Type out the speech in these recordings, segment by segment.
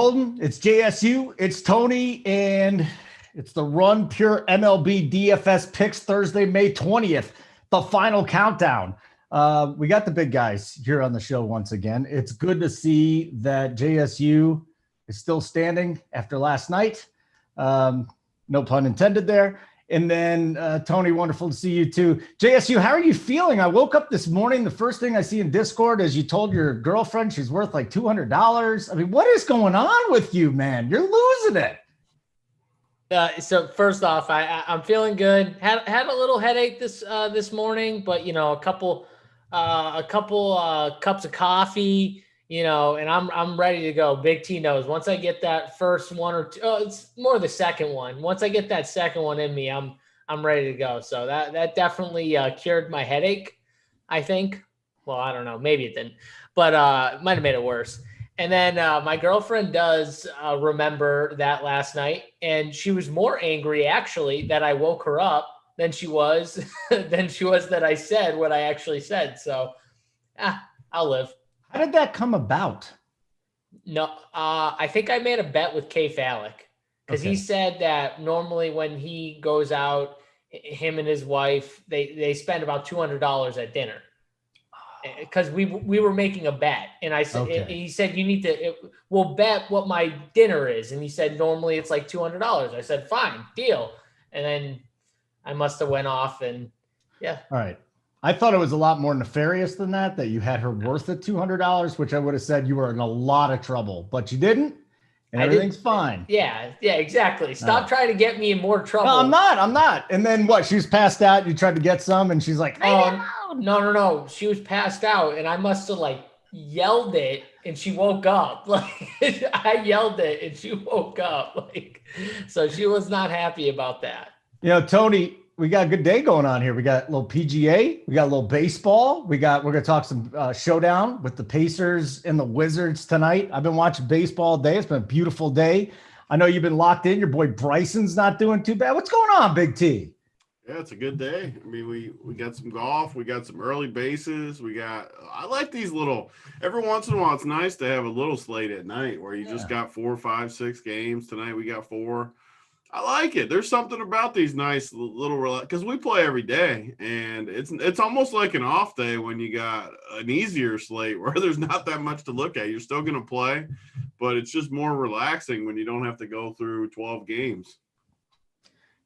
Holden. It's JSU. It's Tony. And it's the Run Pure MLB DFS picks Thursday, May 20th. The final countdown. We got the big guys here on the show once again. It's good to see that JSU is still standing after last night. No pun intended there. And then, Tony, wonderful to see you too. JSU, how are you feeling? I woke up this morning. The first thing I see in Discord is you told your girlfriend she's worth like $200. I mean, what is going on with you, man? You're losing it. So first off, I'm feeling good. Had a little headache this morning, but a couple cups of coffee, and I'm ready to go. Big T knows once I get that first one or two, it's more the second one. Once I get that second one in me, I'm ready to go. So that definitely cured my headache, I think. Well, I don't know, maybe it didn't, but it might have made it worse. And then my girlfriend does remember that last night, and she was more angry actually that I woke her up than she was that I said what I actually said. So I'll live. How did that come about? No, I think I made a bet with K Falick because he said that normally when he goes out, him and his wife, they spend about $200 at dinner. Because we were making a bet, and I said he said you need to. We'll bet what my dinner is, and he said normally it's like $200. I said fine, deal, and then I must have went off and yeah. All right. I thought it was a lot more nefarious than that you had her worth at $200, which I would have said you were in a lot of trouble, but you didn't, and everything's fine. Yeah, exactly. Stop trying to get me in more trouble. No, I'm not. And then what? She was passed out. You tried to get some, and she's like, no. She was passed out, and I must have yelled it, and she woke up. I yelled it, and she woke up. So she was not happy about that. Tony, we got a good day going on here. We got a little PGA. We got a little baseball. We're going to talk some Showdown with the Pacers and the Wizards tonight. I've been watching baseball all day. It's been a beautiful day. I know you've been locked in. Your boy Bryson's not doing too bad. What's going on, Big T? Yeah, it's a good day. I mean, we got some golf. We got some early bases. I like these little, every once in a while, it's nice to have a little slate at night where you just got 4, 5, 6 games. Tonight we got 4. I like it. There's something about these nice little, because we play every day, and it's almost like an off day when you got an easier slate where there's not that much to look at. You're still going to play, but it's just more relaxing when you don't have to go through 12 games.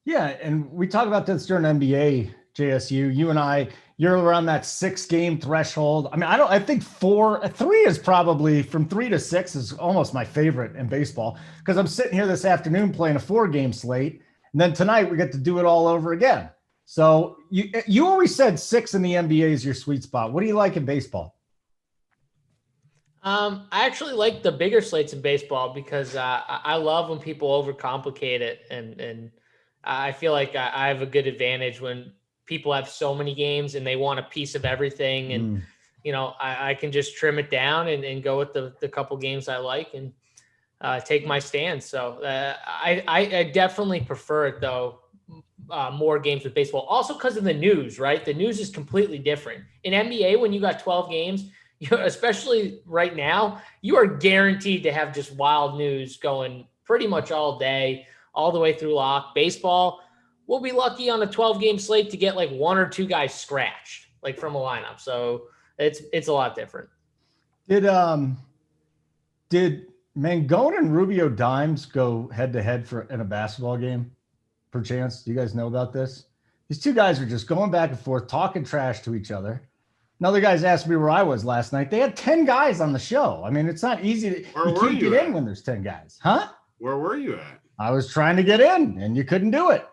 Yeah, and we talk about this during NBA, JSU. You and I, you're around that 6-game threshold. I mean, I think 3 is probably, from 3 to 6 is almost my favorite in baseball, because I'm sitting here this afternoon playing a 4-game slate, and then tonight we get to do it all over again. So you always said 6 in the NBA is your sweet spot. What do you like in baseball? I actually like the bigger slates in baseball because I love when people overcomplicate it, and I feel like I have a good advantage when people have so many games and they want a piece of everything. And, I can just trim it down and go with the couple games I like and take my stand. So I definitely prefer it, though, more games with baseball. Also because of the news, right? The news is completely different. In NBA, when you got 12 games, especially right now, you are guaranteed to have just wild news going pretty much all day, all the way through lock. Baseball, we'll be lucky on a 12-game slate to get 1 or 2 guys scratched, from a lineup. So it's a lot different. Did Mangone and Rubio Dimes go head-to-head in a basketball game, perchance? Do you guys know about this? These two guys are just going back and forth, talking trash to each other. Another guy's asked me where I was last night. They had 10 guys on the show. I mean, it's not easy. You can't get in when there's 10 guys. Huh? Where were you at? I was trying to get in, and you couldn't do it.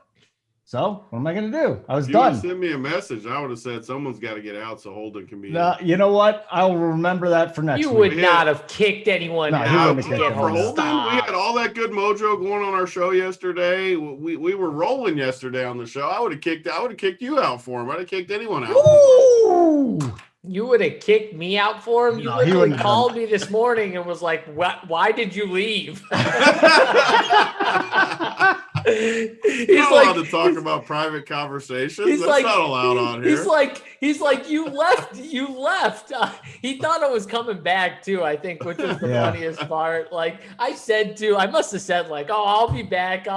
So what am I going to do? I was done. You send me a message. I would have said someone's got to get out so Holden can be in. You know what? I'll remember that for next week. You would not have kicked anyone out. For Holden, we had all that good mojo going on our show yesterday. We were rolling yesterday on the show. I would have kicked you out for him. I'd have kicked anyone out. Ooh. You would have kicked me out for him? You literally called me this morning and was like, "Why did you leave?" You're not allowed to talk about private conversations. That's not allowed on here. He's like, you left. He thought I was coming back too, I think, which was the funniest part. Like I must have said like, oh, I'll be back.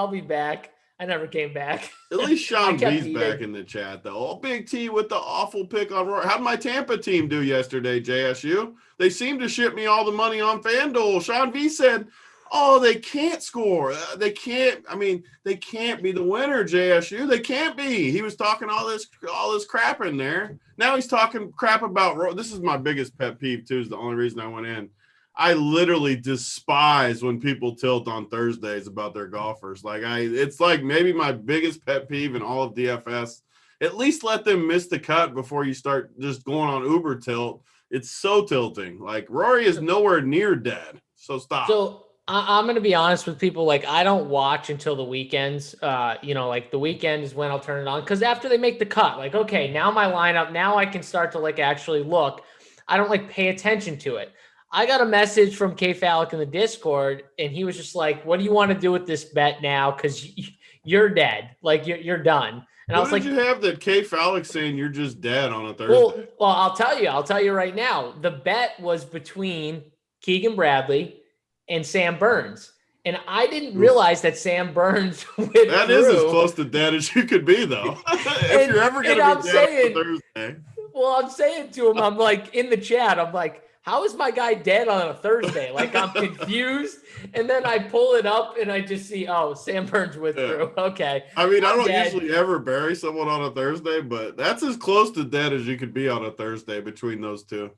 I never came back. At least Sean V's back in the chat, though. Oh, Big T with the awful pick on Rory. How'd my Tampa team do yesterday, JSU? They seemed to ship me all the money on FanDuel. Sean V said, oh, they can't score. They can't be the winner, JSU. They can't be. He was talking all this crap in there. Now he's talking crap about – this is my biggest pet peeve, too, is the only reason I went in. I literally despise when people tilt on Thursdays about their golfers. It's like maybe my biggest pet peeve in all of DFS. At least let them miss the cut before you start just going on Uber tilt. It's so tilting. Like Rory is nowhere near dead. So stop. So I'm going to be honest with people. Like I don't watch until the weekends. Like the weekend is when I'll turn it on. Cause after they make the cut, like, okay, now my lineup, now I can start to like actually look. I don't like pay attention to it. I got a message from K Fallick in the Discord, and he was just like, what do you want to do with this bet now? Because you're dead. Like, you're done. And I was like, you have that K Fallick saying you're just dead on a Thursday? Well, I'll tell you right now. The bet was between Keegan Bradley and Sam Burns. And I didn't realize that Sam Burns withdrew. That is as close to dead as you could be, though. If you're ever going to be dead on Thursday. Well, I'm saying to him, I'm like, in the chat, I'm like, how is my guy dead on a Thursday? Like, I'm confused. And then I pull it up and I just see, oh, Sam Burns withdrew. Yeah. Okay. I mean, I don't usually ever bury someone on a Thursday, but that's as close to dead as you could be on a Thursday between those two.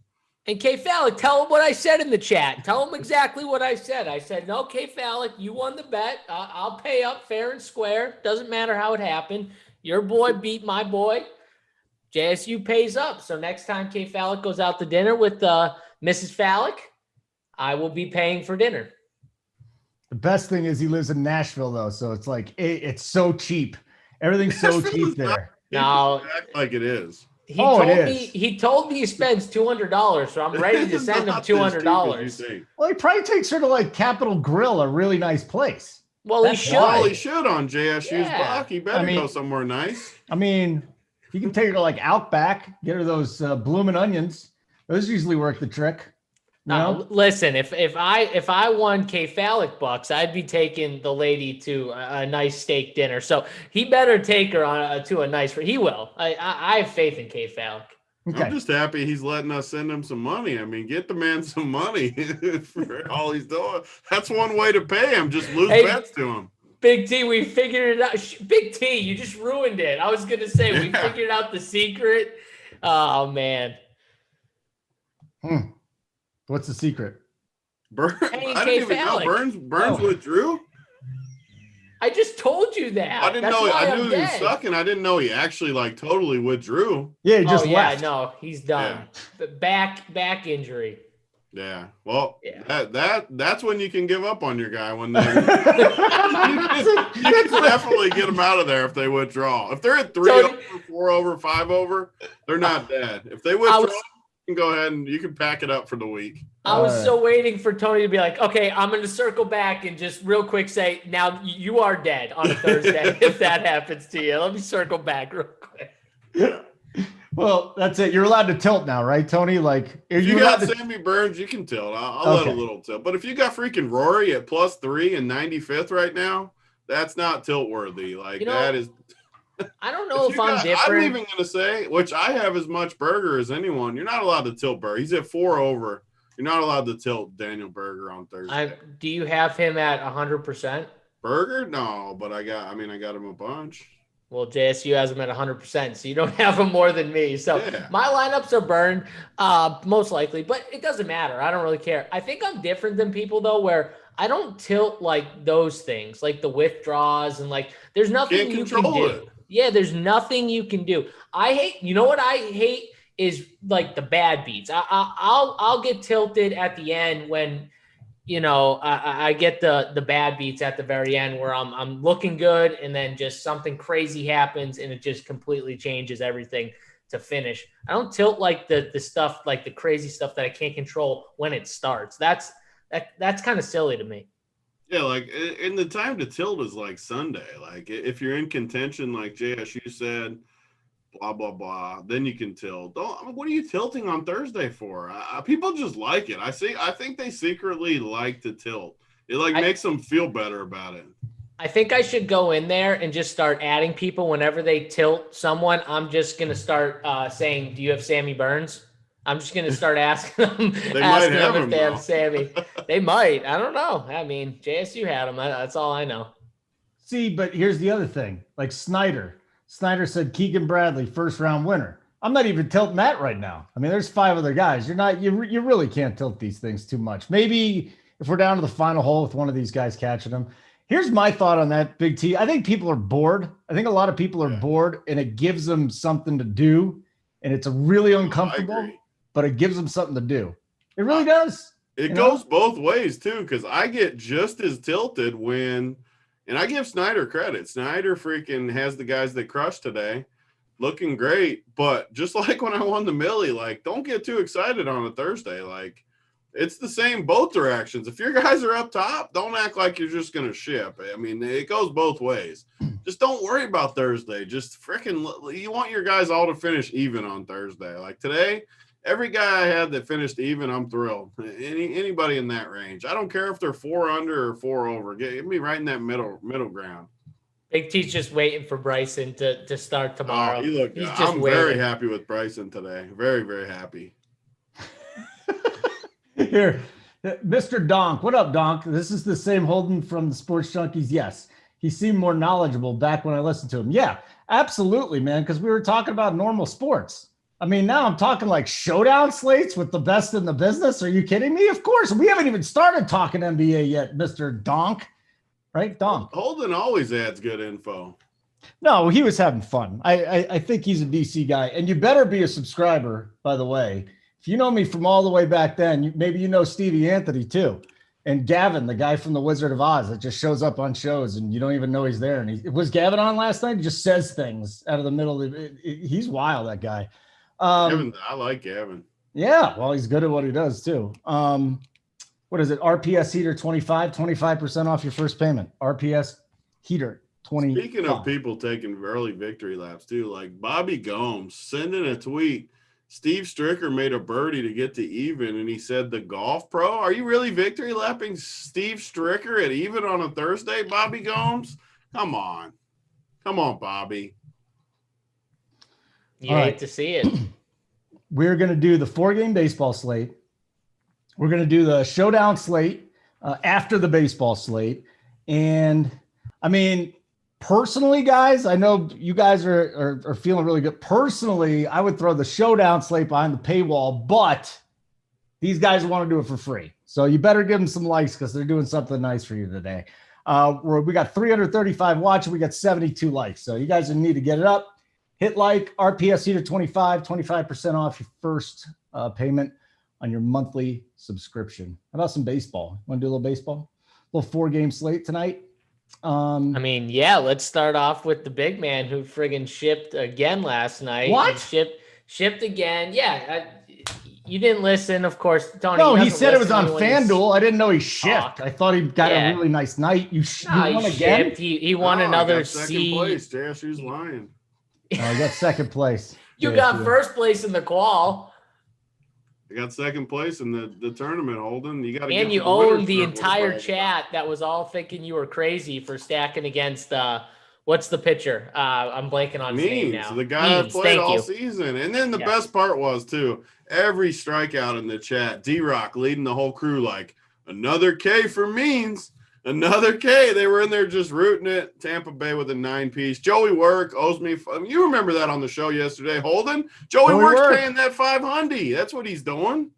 And K Fallick, tell him what I said in the chat. Tell him exactly what I said. I said, no, K Fallick, you won the bet. I'll pay up fair and square. Doesn't matter how it happened. Your boy beat my boy. JSU pays up. So next time K Fallick goes out to dinner with Mrs. Fallick, I will be paying for dinner. The best thing is he lives in Nashville, though. So it's like, it's so cheap. Everything's so cheap there. Now, act like it is. He told me he spends $200, so I'm ready to send him $200. Well, he probably takes her to like Capitol Grill, a really nice place. Well, he should. Well, he should on JSU's block. He better go somewhere nice. I mean, you can take her to like Outback, get her those bloomin' onions. Those usually work the trick. No, listen, if I won K Fallick bucks, I'd be taking the lady to a nice steak dinner. So he better take her on to a nice. He will. I have faith in K Fallick. Okay. I'm just happy he's letting us send him some money. I mean, get the man some money for all he's doing. That's one way to pay him. Just lose bets to him. Big T, we figured it out. Big T, you just ruined it. I was gonna say we figured out the secret. Oh man. What's the secret? I didn't even know Burns withdrew. I just told you that. I didn't know. I knew he was sucking. I didn't know he actually like totally withdrew. Yeah, he just left. No, he's done. Yeah. Back injury. Yeah. Well, that's when you can give up on your guy when they. you can definitely get them out of there if they withdraw. If they're at 3 over, 4 over, 5 over, they're not dead. If they withdraw. You can go ahead and you can pack it up for the week. I was so waiting for Tony to be like, okay, I'm going to circle back and just real quick say, now you are dead on a Thursday if that happens to you. Let me circle back real quick. Well, that's it. You're allowed to tilt now, right, Tony? Like, if you got Sammy Burns, you can tilt. I'll let a little tilt. But if you got freaking Rory at +3 and 95th right now, that's not tilt worthy. Like, that is. I don't know if I'm different. I'm even going to say, which I have as much Berger as anyone. You're not allowed to tilt Berger. He's at 4 over. You're not allowed to tilt Daniel Berger on Thursday. Do you have him at 100%? Berger? No, but I got him a bunch. Well, JSU has him at 100%, so you don't have him more than me. So my lineups are burned, most likely, but it doesn't matter. I don't really care. I think I'm different than people, though, where I don't tilt like those things, like the withdraws and like there's nothing you can do. Yeah, there's nothing you can do. You know what I hate is like the bad beats. I'll get tilted at the end when, I get the bad beats at the very end where I'm looking good and then just something crazy happens and it just completely changes everything to finish. I don't tilt like the stuff, like the crazy stuff that I can't control when it starts. That's kind of silly to me. Yeah, like, and the time to tilt is like Sunday. Like, if you're in contention, like JSU said, blah blah blah, then you can tilt. What are you tilting on Thursday for? People just like it. I think they secretly like to tilt. It makes them feel better about it. I think I should go in there and just start adding people whenever they tilt someone. I'm just gonna start saying, "Do you have Sammy Burns?" I'm just gonna start asking them, if they have Sammy. They might. I don't know. I mean, JSU had him. That's all I know. See, but here's the other thing. Like Snyder said Keegan Bradley, first round winner. I'm not even tilting that right now. I mean, there's 5 other guys. You really can't tilt these things too much. Maybe if we're down to the final hole with one of these guys catching them. Here's my thought on that, Big T. I think people are bored. I think a lot of people are bored, and it gives them something to do. And it's really uncomfortable, but it gives them something to do. It really does. It goes both ways, too, because I get just as tilted when – and I give Snyder credit. Snyder freaking has the guys that crushed today looking great. But just like when I won the Millie, like, don't get too excited on a Thursday. Like, it's the same both directions. If your guys are up top, don't act like you're just going to ship. I mean, it goes both ways. Just don't worry about Thursday. Just freaking – you want your guys all to finish even on Thursday. Like today, every guy I had that finished even, I'm thrilled. Anybody in that range. I don't care if they're 4 under or 4 over. Get me right in that middle ground. Big T's just waiting for Bryson to start tomorrow. I'm very happy with Bryson today. Very, very happy. Here, Mr. Donk. What up, Donk? This is the same Holden from the Sports Junkies. Yes, he seemed more knowledgeable back when I listened to him. Yeah, absolutely, man, because we were talking about normal sports. I mean, now I'm talking like showdown slates with the best in the business. Are you kidding me? Of course. We haven't even started talking NBA yet, Mr. Donk. Right, Donk? Holden always adds good info. No, he was having fun. I think he's a DC guy. And you better be a subscriber, by the way. If you know me from all the way back then, maybe you know Stevie Anthony too. And Gavin, the guy from the Wizard of Oz that just shows up on shows and you don't even know he's there. And was Gavin on last night? He just says things out of the middle. He's wild, that guy. Gavin, I like Gavin. Yeah, well, he's good at what he does too. What is it? RPS Heater 25% off your first payment. RPS Heater 25. Speaking of people taking early victory laps too, like Bobby Gomes sending a tweet. Steve Stricker made a birdie to get to even, and he said, the golf pro? Are you really victory lapping Steve Stricker at even on a Thursday, Bobby Gomes? Come on. Come on, Bobby. You hate to see it. We're going to do the 4-game baseball slate. We're going to do the showdown slate after the baseball slate. And, I mean, personally, guys, I know you guys are feeling really good. Personally, I would throw the showdown slate behind the paywall, but these guys want to do it for free. So you better give them some likes because they're doing something nice for you today. We got 335 watching. We got 72 likes. So you guys need to get it up. Hit like, RPS Heater 25% off your first payment on your monthly subscription. How about some baseball? Want to do a little baseball? A little 4-game slate tonight? I mean, yeah, let's start off with the big man who friggin' shipped again last night. What? Shipped again. Yeah. You didn't listen, of course, Tony. No, he said it was on FanDuel. I didn't know he shipped. I thought he got a really nice night. You won again? He won another second place. JSU's lying. Oh, I got second place. You got first place in the qual. I got second place in the tournament, Holden. You got to. And you owned the entire chat that was all thinking you were crazy for stacking against what's the pitcher? I'm blanking on his name now. The guy that played all season. And then the best part was too, every strikeout in the chat, D-Rock leading the whole crew like another K for Means. Another K. They were in there just rooting it. Tampa Bay with a 9-piece. Joey Work owes me. You remember that on the show yesterday, Holden? Joey Work's paying that $500. That's what he's doing.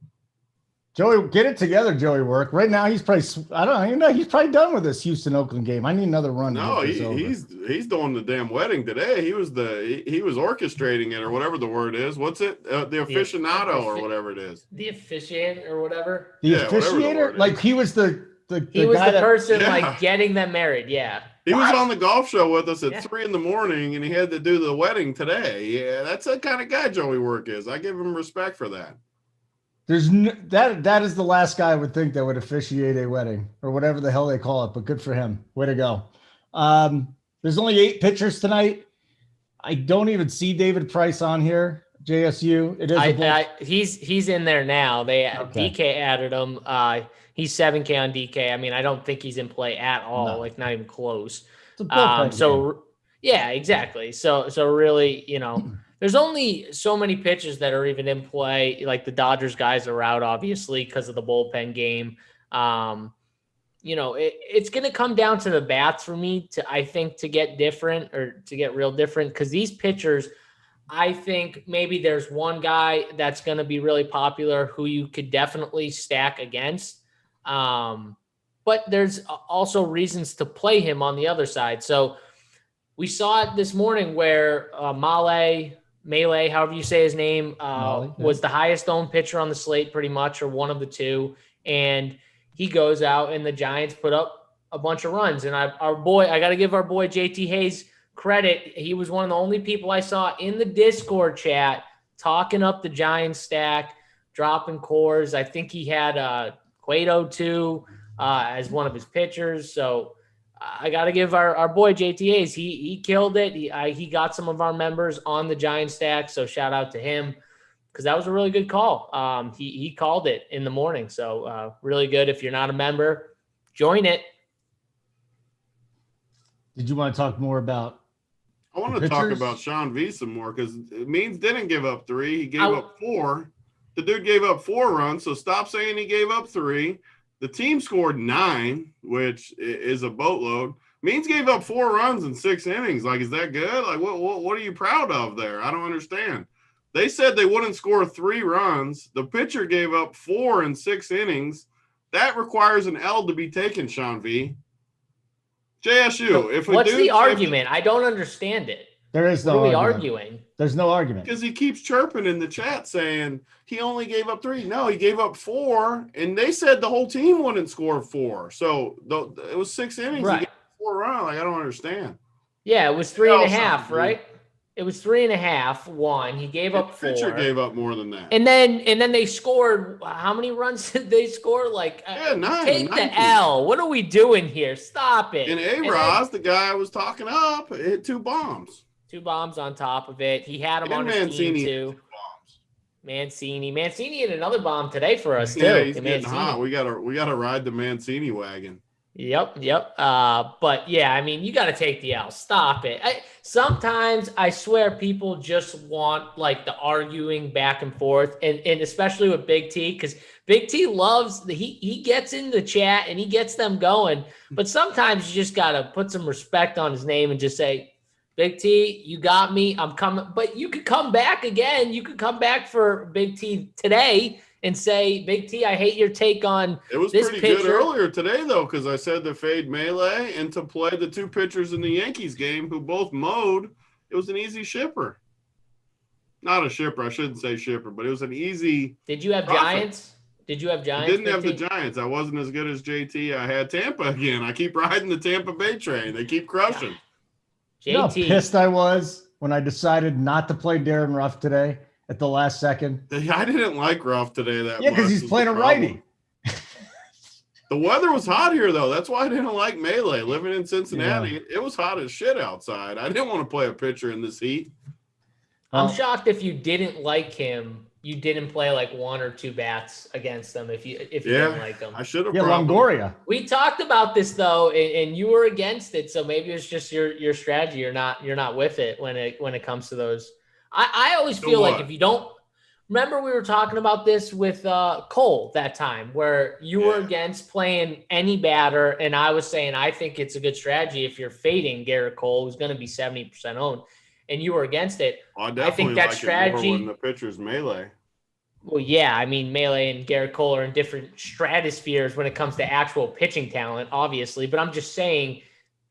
Joey, get it together, Joey Work. Right now, he's probably. I don't know. He's probably done with this Houston-Oakland game. I need another run. No, he's doing the damn wedding today. He was orchestrating it or whatever the word is. What's it? The aficionado or whatever it is. The officiant or whatever. The officiator, like he was the. He was the person like getting them married. Yeah. He was on the golf show with us at 3 a.m. and he had to do the wedding today. Yeah, that's the kind of guy Joey Work is. I give him respect for that. That is the last guy I would think that would officiate a wedding or whatever the hell they call it, but good for him. Way to go. There's only 8 pitchers tonight. I don't even see David Price on here. JSU. It is. He's in there now. Okay. DK added him. He's 7K on DK. I mean, I don't think he's in play at all. No. Like not even close. It's a bullpen game. Yeah, exactly. So really, there's only so many pitchers that are even in play. Like the Dodgers guys are out, obviously, because of the bullpen game. It's going to come down to the bats for me to get different or to get real different. Because these pitchers, I think maybe there's one guy that's going to be really popular who you could definitely stack against. But there's also reasons to play him on the other side. So we saw it this morning where Melee, however you say his name, was the highest owned pitcher on the slate pretty much, or one of the two. And he goes out and the Giants put up a bunch of runs. And I got to give our boy JT Hayes credit. He was one of the only people I saw in the Discord chat talking up the Giants stack, dropping cores. I think he had Cueto too as one of his pitchers. So I got to give our boy JT Hayes. He killed it. He got some of our members on the Giants stack. So shout out to him, because that was a really good call. He called it in the morning. So really good. If you're not a member, join it. Did you want to talk more about? I want to talk about Sean V some more, because Means didn't give up 3. He gave up 4. The dude gave up 4 runs. So stop saying he gave up 3. The team scored 9, which is a boatload. Means gave up 4 runs in 6 innings. Like, is that good? Like, what are you proud of there? I don't understand. They said they wouldn't score 3 runs. The pitcher gave up 4 in 6 innings. That requires an L to be taken, Sean V. JSU. What's the argument? I don't understand it. There is no argument. What are we argument. arguing? There's no argument. Because he keeps chirping in the chat saying he only gave up 3. No, he gave up 4, and they said the whole team wouldn't score 4. So it was 6 innings. Right. He gave 4 runs. Like, I don't understand. Yeah, it was 3.5, right? It was 3.5. 1. He gave up 4. Pitcher gave up more than that. And then they scored. How many runs did they score? 9. Take the L. What are we doing here? Stop it. And A-Roz, the guy I was talking up, hit 2 bombs. 2 bombs on top of it. He had him on his team too. Mancini hit another bomb today for us too. Yeah, he's getting hot. We gotta ride the Mancini wagon. Yep. But yeah, I mean, you got to take the L. Stop it. Sometimes I swear people just want the arguing back and forth, and especially with Big T, because Big T loves he gets in the chat and he gets them going. But sometimes you just got to put some respect on his name and just say, Big T, you got me. I'm coming. But you could come back again. You could come back for Big T today and say, Big T, I hate your take on it was this pretty pitcher. Good earlier today, though, because I said to fade Melee and to play the 2 pitchers in the Yankees game who both mowed. It was an easy shipper. Not a shipper. I shouldn't say shipper, but it was an easy. Did you have profit. Giants? Did you have Giants? I didn't have the Giants. I wasn't as good as JT. I had Tampa again. I keep riding the Tampa Bay train. They keep crushing. You know how pissed I was when I decided not to play Darren Ruff today at the last second? I didn't like Ruff today that much. Yeah, because he's playing a righty. The weather was hot here, though. That's why I didn't like Melee. Living in Cincinnati, It was hot as shit outside. I didn't want to play a pitcher in this heat. I'm shocked if you didn't like him. You didn't play 1 or 2 bats against them if you didn't like them. I should have. Yeah, Longoria. We talked about this though, and you were against it. So maybe it's just your strategy. You're not with it when it comes to those. I always feel like if you don't remember, we were talking about this with Cole that time where you were against playing any batter, and I was saying I think it's a good strategy if you're fading Garrett Cole, who's going to be 70% owned, and you were against it. Well, I think that strategy. When the pitcher's Melee. Well, yeah, I mean, Melee and Garrett Cole are in different stratospheres when it comes to actual pitching talent, obviously. But I'm just saying,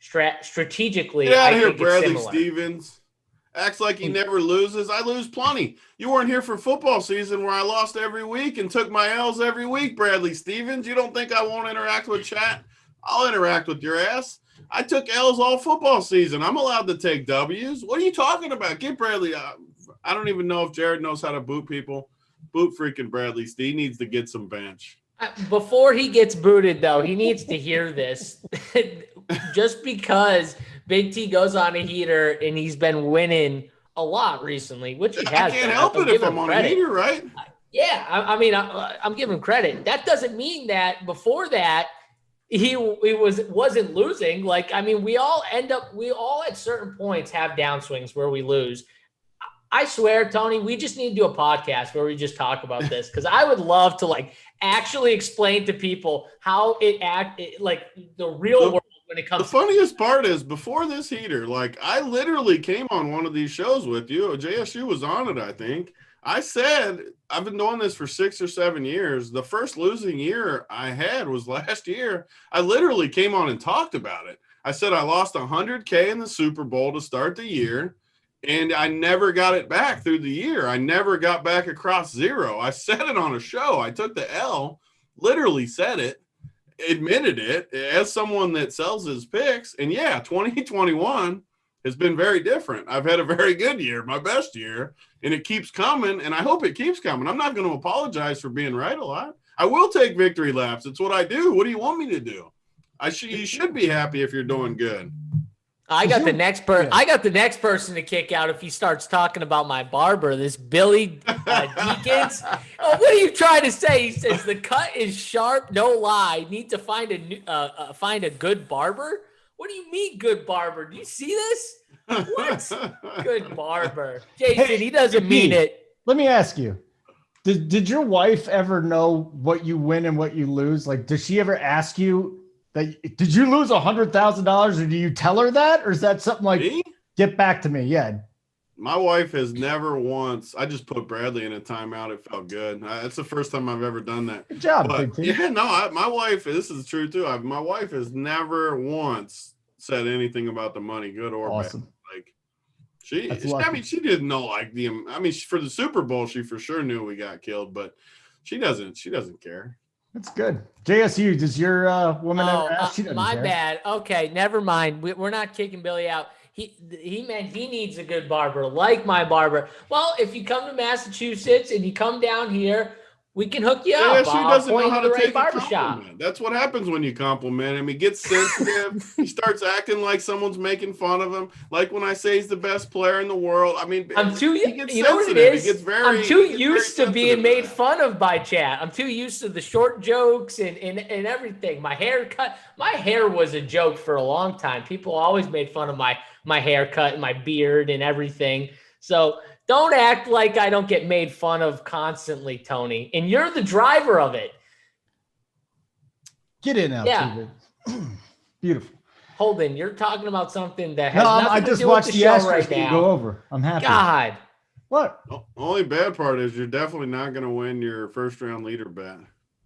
strategically, Get out I of here, think Bradley it's similar. Stevens. Acts like he never loses. I lose plenty. You weren't here for football season where I lost every week and took my L's every week, Bradley Stevens. You don't think I won't interact with chat? I'll interact with your ass. I took L's all football season. I'm allowed to take W's. What are you talking about? Get Bradley. I don't even know if Jared knows how to boot people. Boot freaking Bradley. Steve needs to get some bench. Before he gets booted, though, he needs to hear this. Just because Big T goes on a heater and he's been winning a lot recently, which he has. I can't help it if I'm on a heater, right? Yeah, I mean, I'm giving him credit. That doesn't mean that before that he wasn't losing. Like, I mean, we all at certain points have downswings where we lose. I swear, Tony, we just need to do a podcast where we just talk about this, because I would love to actually explain to people how like the real world when it comes. The funniest part is before this heater, I literally came on one of these shows with you. JSU was on it, I think. I said, I've been doing this for 6 or 7 years. The first losing year I had was last year. I literally came on and talked about it. I said I lost $100K in the Super Bowl to start the year, and I never got it back through the year. I never got back across zero. I said it on a show. I took the L, literally said it, admitted it as someone that sells his picks. And yeah, 2021 has been very different. I've had a very good year, my best year, and it keeps coming, and I hope it keeps coming. I'm not going to apologize for being right a lot. I will take victory laps. It's what I do. What do you want me to do? You should be happy if you're doing good. I got the next person to kick out if he starts talking about my barber, this Billy Deacons. What are you trying to say? He says the cut is sharp, no lie. Need to find a good barber. What do you mean, good barber? Do you see this? What? Good barber. Jason, he doesn't mean it. Let me ask you. Did your wife ever know what you win and what you lose? Does she ever ask you that? Did you lose $100,000, or do you tell her that? Or is that something like, me? Get back to me? Yeah. My wife has never once. I just put Bradley in a timeout. It felt good. That's the first time I've ever done that. Good job. But, yeah, no, my wife, this is true too. My wife has never once said anything about the money, good or awesome. Bad. She didn't know for the Super Bowl, she for sure knew we got killed, but she doesn't care. That's good. JSU, does your woman ever ask? My bad. Okay, never mind. We're not kicking Billy out. He meant he needs a good barber, like my barber. Well, if you come to Massachusetts and you come down here, we can hook you up. JSU doesn't know how to take a barbershop. compliment. That's what happens when you compliment him. He gets sensitive. He starts acting like someone's making fun of him. Like when I say he's the best player in the world. I mean, I'm too. He gets you know what it sensitive. is? I'm too used to being made fun of by chat. I'm too used to the short jokes and everything. My haircut. My hair was a joke for a long time. People always made fun of my haircut and my beard and everything. So don't act like I don't get made fun of constantly, Tony. And you're the driver of it. Get in now, yeah. Beautiful. Holden, you're talking about something that has nothing to do with the show right now. Go over. I'm happy. God. What? The only bad part is you're definitely not going to win your first round leader bet.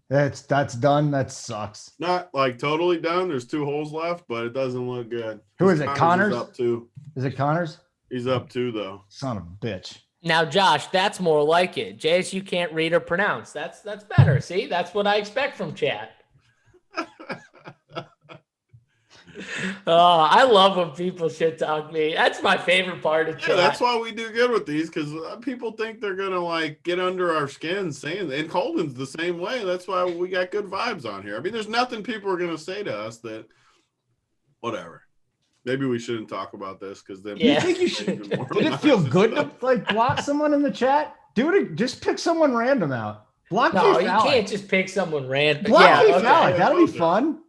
That's done. That sucks. Not totally done. There's 2 holes left, but it doesn't look good. Who is it? Connors? Up 2. Is it Connors? He's up 2 though. Son of a bitch. Now, Josh, that's more like it. JSU can't read or pronounce. That's better. See, that's what I expect from chat. I love when people shit talk me. That's my favorite part of chat. Yeah, that's why we do good with these, because people think they're gonna get under our skin saying that. And Holden's the same way. That's why we got good vibes on here. I mean, there's nothing people are gonna say to us that whatever. Maybe we shouldn't talk about this because then. Yeah. You think you should? Did it feel good to block someone in the chat? Do it. Just pick someone random out. Block. No, you can't just pick someone random. Block Keith Alec. That'll be fun.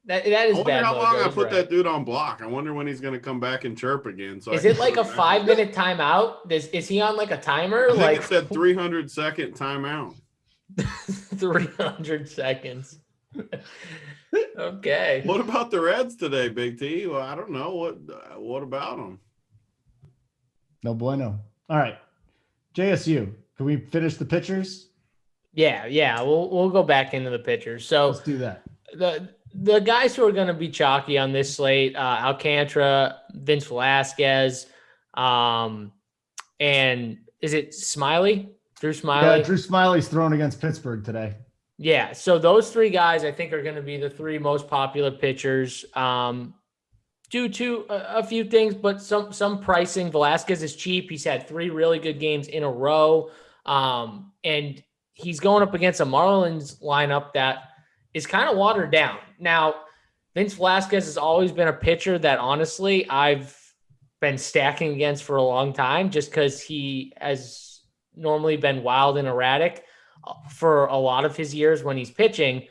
That is bad. I wonder how long I put that dude on block. I wonder when he's going to come back and chirp again. So is it like a 5-minute timeout? Is he on a timer? I think it said 300-second timeout. 300 seconds. Okay. What about the Reds today, Big T? Well, I don't know. What about them? No bueno. All right. JSU, can we finish the pitchers? Yeah. We'll go back into the pitchers. So let's do that. The guys who are going to be chalky on this slate, Alcantara, Vince Velasquez, and is it Smiley? Drew Smiley? Yeah, Drew Smiley's thrown against Pittsburgh today. Yeah, so those 3 guys I think are going to be the 3 most popular pitchers due to a few things, but some pricing. Velasquez is cheap. He's had 3 really good games in a row. And he's going up against a Marlins lineup that is kind of watered down. Now, Vince Velasquez has always been a pitcher that honestly I've been stacking against for a long time just because he has normally been wild and erratic for a lot of his years when he's pitching.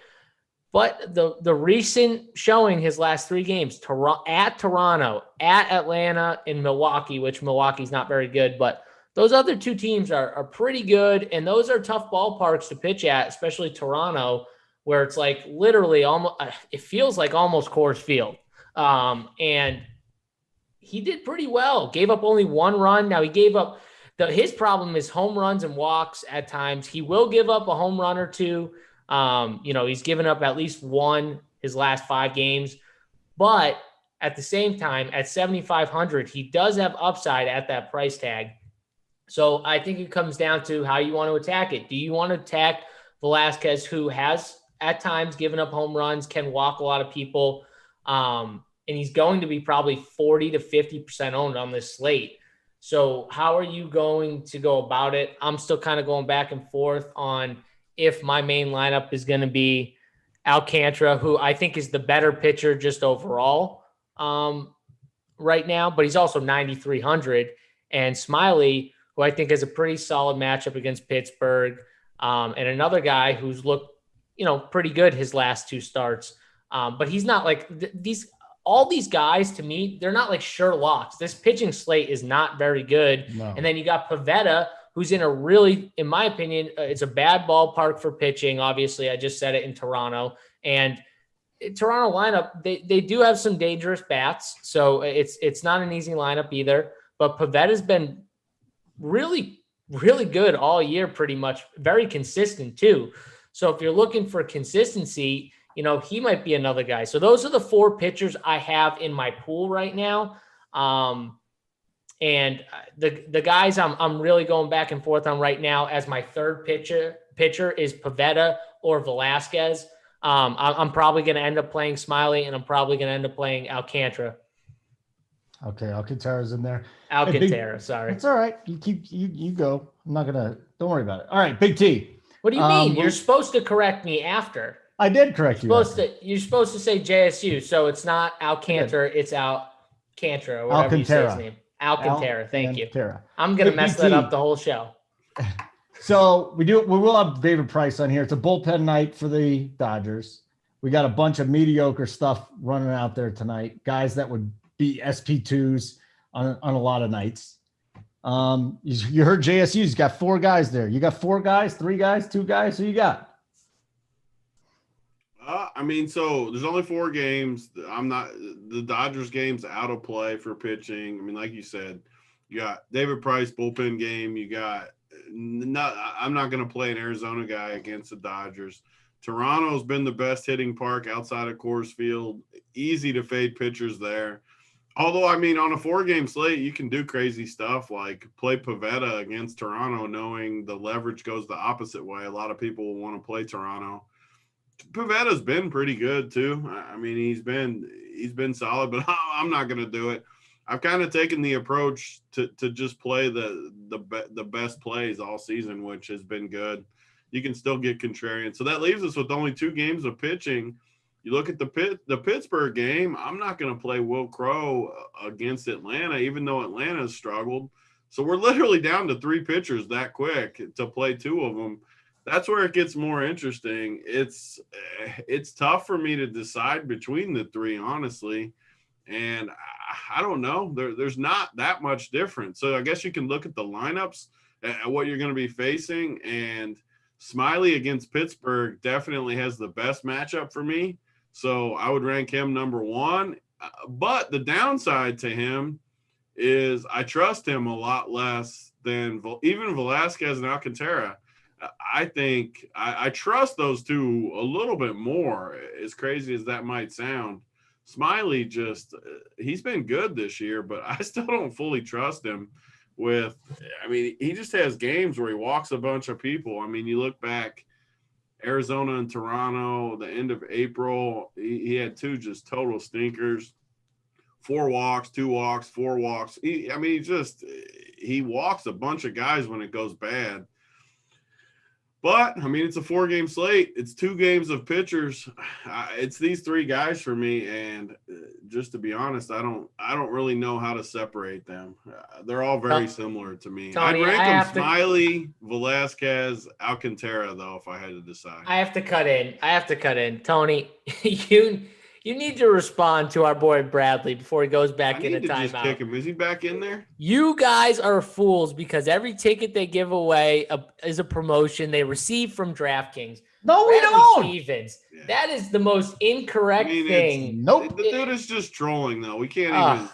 But the recent showing his last 3 games, at Toronto, at Atlanta, and Milwaukee, which Milwaukee's not very good, but those other 2 teams are pretty good, and those are tough ballparks to pitch at, especially Toronto, where it's like literally almost, it feels like almost Coors Field. And he did pretty well, gave up only 1 run. Now he gave up, his problem is home runs and walks at times. He will give up a home run or 2. He's given up at least 1 his last 5 games, but at the same time, at 7,500, he does have upside at that price tag. So I think it comes down to how you want to attack it. Do you want to attack Velasquez, who has at times given up home runs, can walk a lot of people, and he's going to be probably 40 to 50% owned on this slate. So how are you going to go about it? I'm still kind of going back and forth on if my main lineup is going to be Alcantara, who I think is the better pitcher just overall right now, but he's also 9,300, and Smiley, who I think has a pretty solid matchup against Pittsburgh, and another guy who's looked, pretty good his last 2 starts. But he's not like all these guys to me, they're not like sure locks. This pitching slate is not very good. No. And then you got Pivetta, who's in a really, in my opinion, it's a bad ballpark for pitching. Obviously, I just said it in Toronto. And Toronto lineup, they do have some dangerous bats. So it's not an easy lineup either. But Pivetta's been really, really good all year, pretty much. Very consistent too. So if you're looking for consistency, he might be another guy. So those are the 4 pitchers I have in my pool right now. And the guys I'm really going back and forth on right now as my third pitcher is Pivetta or Velasquez. I'm probably going to end up playing Smiley, and I'm probably going to end up playing Alcantara. Okay, Alcantara's in there. Alcantara, sorry. That's all right. You go. I'm not gonna. Don't worry about it. All right, Big T. What do you mean? You're supposed to correct me after. I did correct you. You're supposed to say JSU, so it's not Alcantara, it's Alcantara, or whatever you say his name. Alcantara. Thank you. I'm gonna mess that up the whole show. So we will have David Price on here. It's a bullpen night for the Dodgers. We got a bunch of mediocre stuff running out there tonight. Guys that would be SP2s on a lot of nights. You heard JSU's got 4 guys there. You got 4 guys, 3 guys, 2 guys. Who you got? So there's only 4 games. The Dodgers game's out of play for pitching. Like you said, you got David Price bullpen game. I'm not going to play an Arizona guy against the Dodgers. Toronto's been the best hitting park outside of Coors Field. Easy to fade pitchers there. Although, on a 4-game slate, you can do crazy stuff like play Pivetta against Toronto, knowing the leverage goes the opposite way. A lot of people will want to play Toronto. Pivetta's been pretty good too. He's been solid, but I'm not going to do it. I've kind of taken the approach to just play the best plays all season, which has been good. You can still get contrarian. So that leaves us with only 2 games of pitching. You look at the Pittsburgh game, I'm not going to play Will Crow against Atlanta, even though Atlanta's struggled. So we're literally down to 3 pitchers that quick to play 2 of them. That's where it gets more interesting. It's tough for me to decide between the 3, honestly. And I don't know. There's not that much difference. So I guess you can look at the lineups, at what you're going to be facing. And Smiley against Pittsburgh definitely has the best matchup for me. So I would rank him number 1. But the downside to him is I trust him a lot less than even Velasquez and Alcantara. I think I trust those 2 a little bit more, as crazy as that might sound. Smiley he's been good this year, but I still don't fully trust him he just has games where he walks a bunch of people. You look back, Arizona and Toronto, the end of April, he had 2 just total stinkers, 4 walks, 2 walks, 4 walks. He walks a bunch of guys when it goes bad. But I mean, it's a 4-game slate. It's 2 games of pitchers. It's these 3 guys for me, and just to be honest, I don't really know how to separate them. They're all very similar to me. Tony, I'd rank them Smiley, Velasquez, Alcantara, though, if I had to decide. I have to cut in. Tony, you need to respond to our boy Bradley before he goes back in a timeout. Just kick him. Is he back in there? You guys are fools because every ticket they give away is a promotion they receive from DraftKings. No, we don't. Stevens. Yeah. That is the most incorrect thing. Nope. The dude is just trolling, though. We can't even.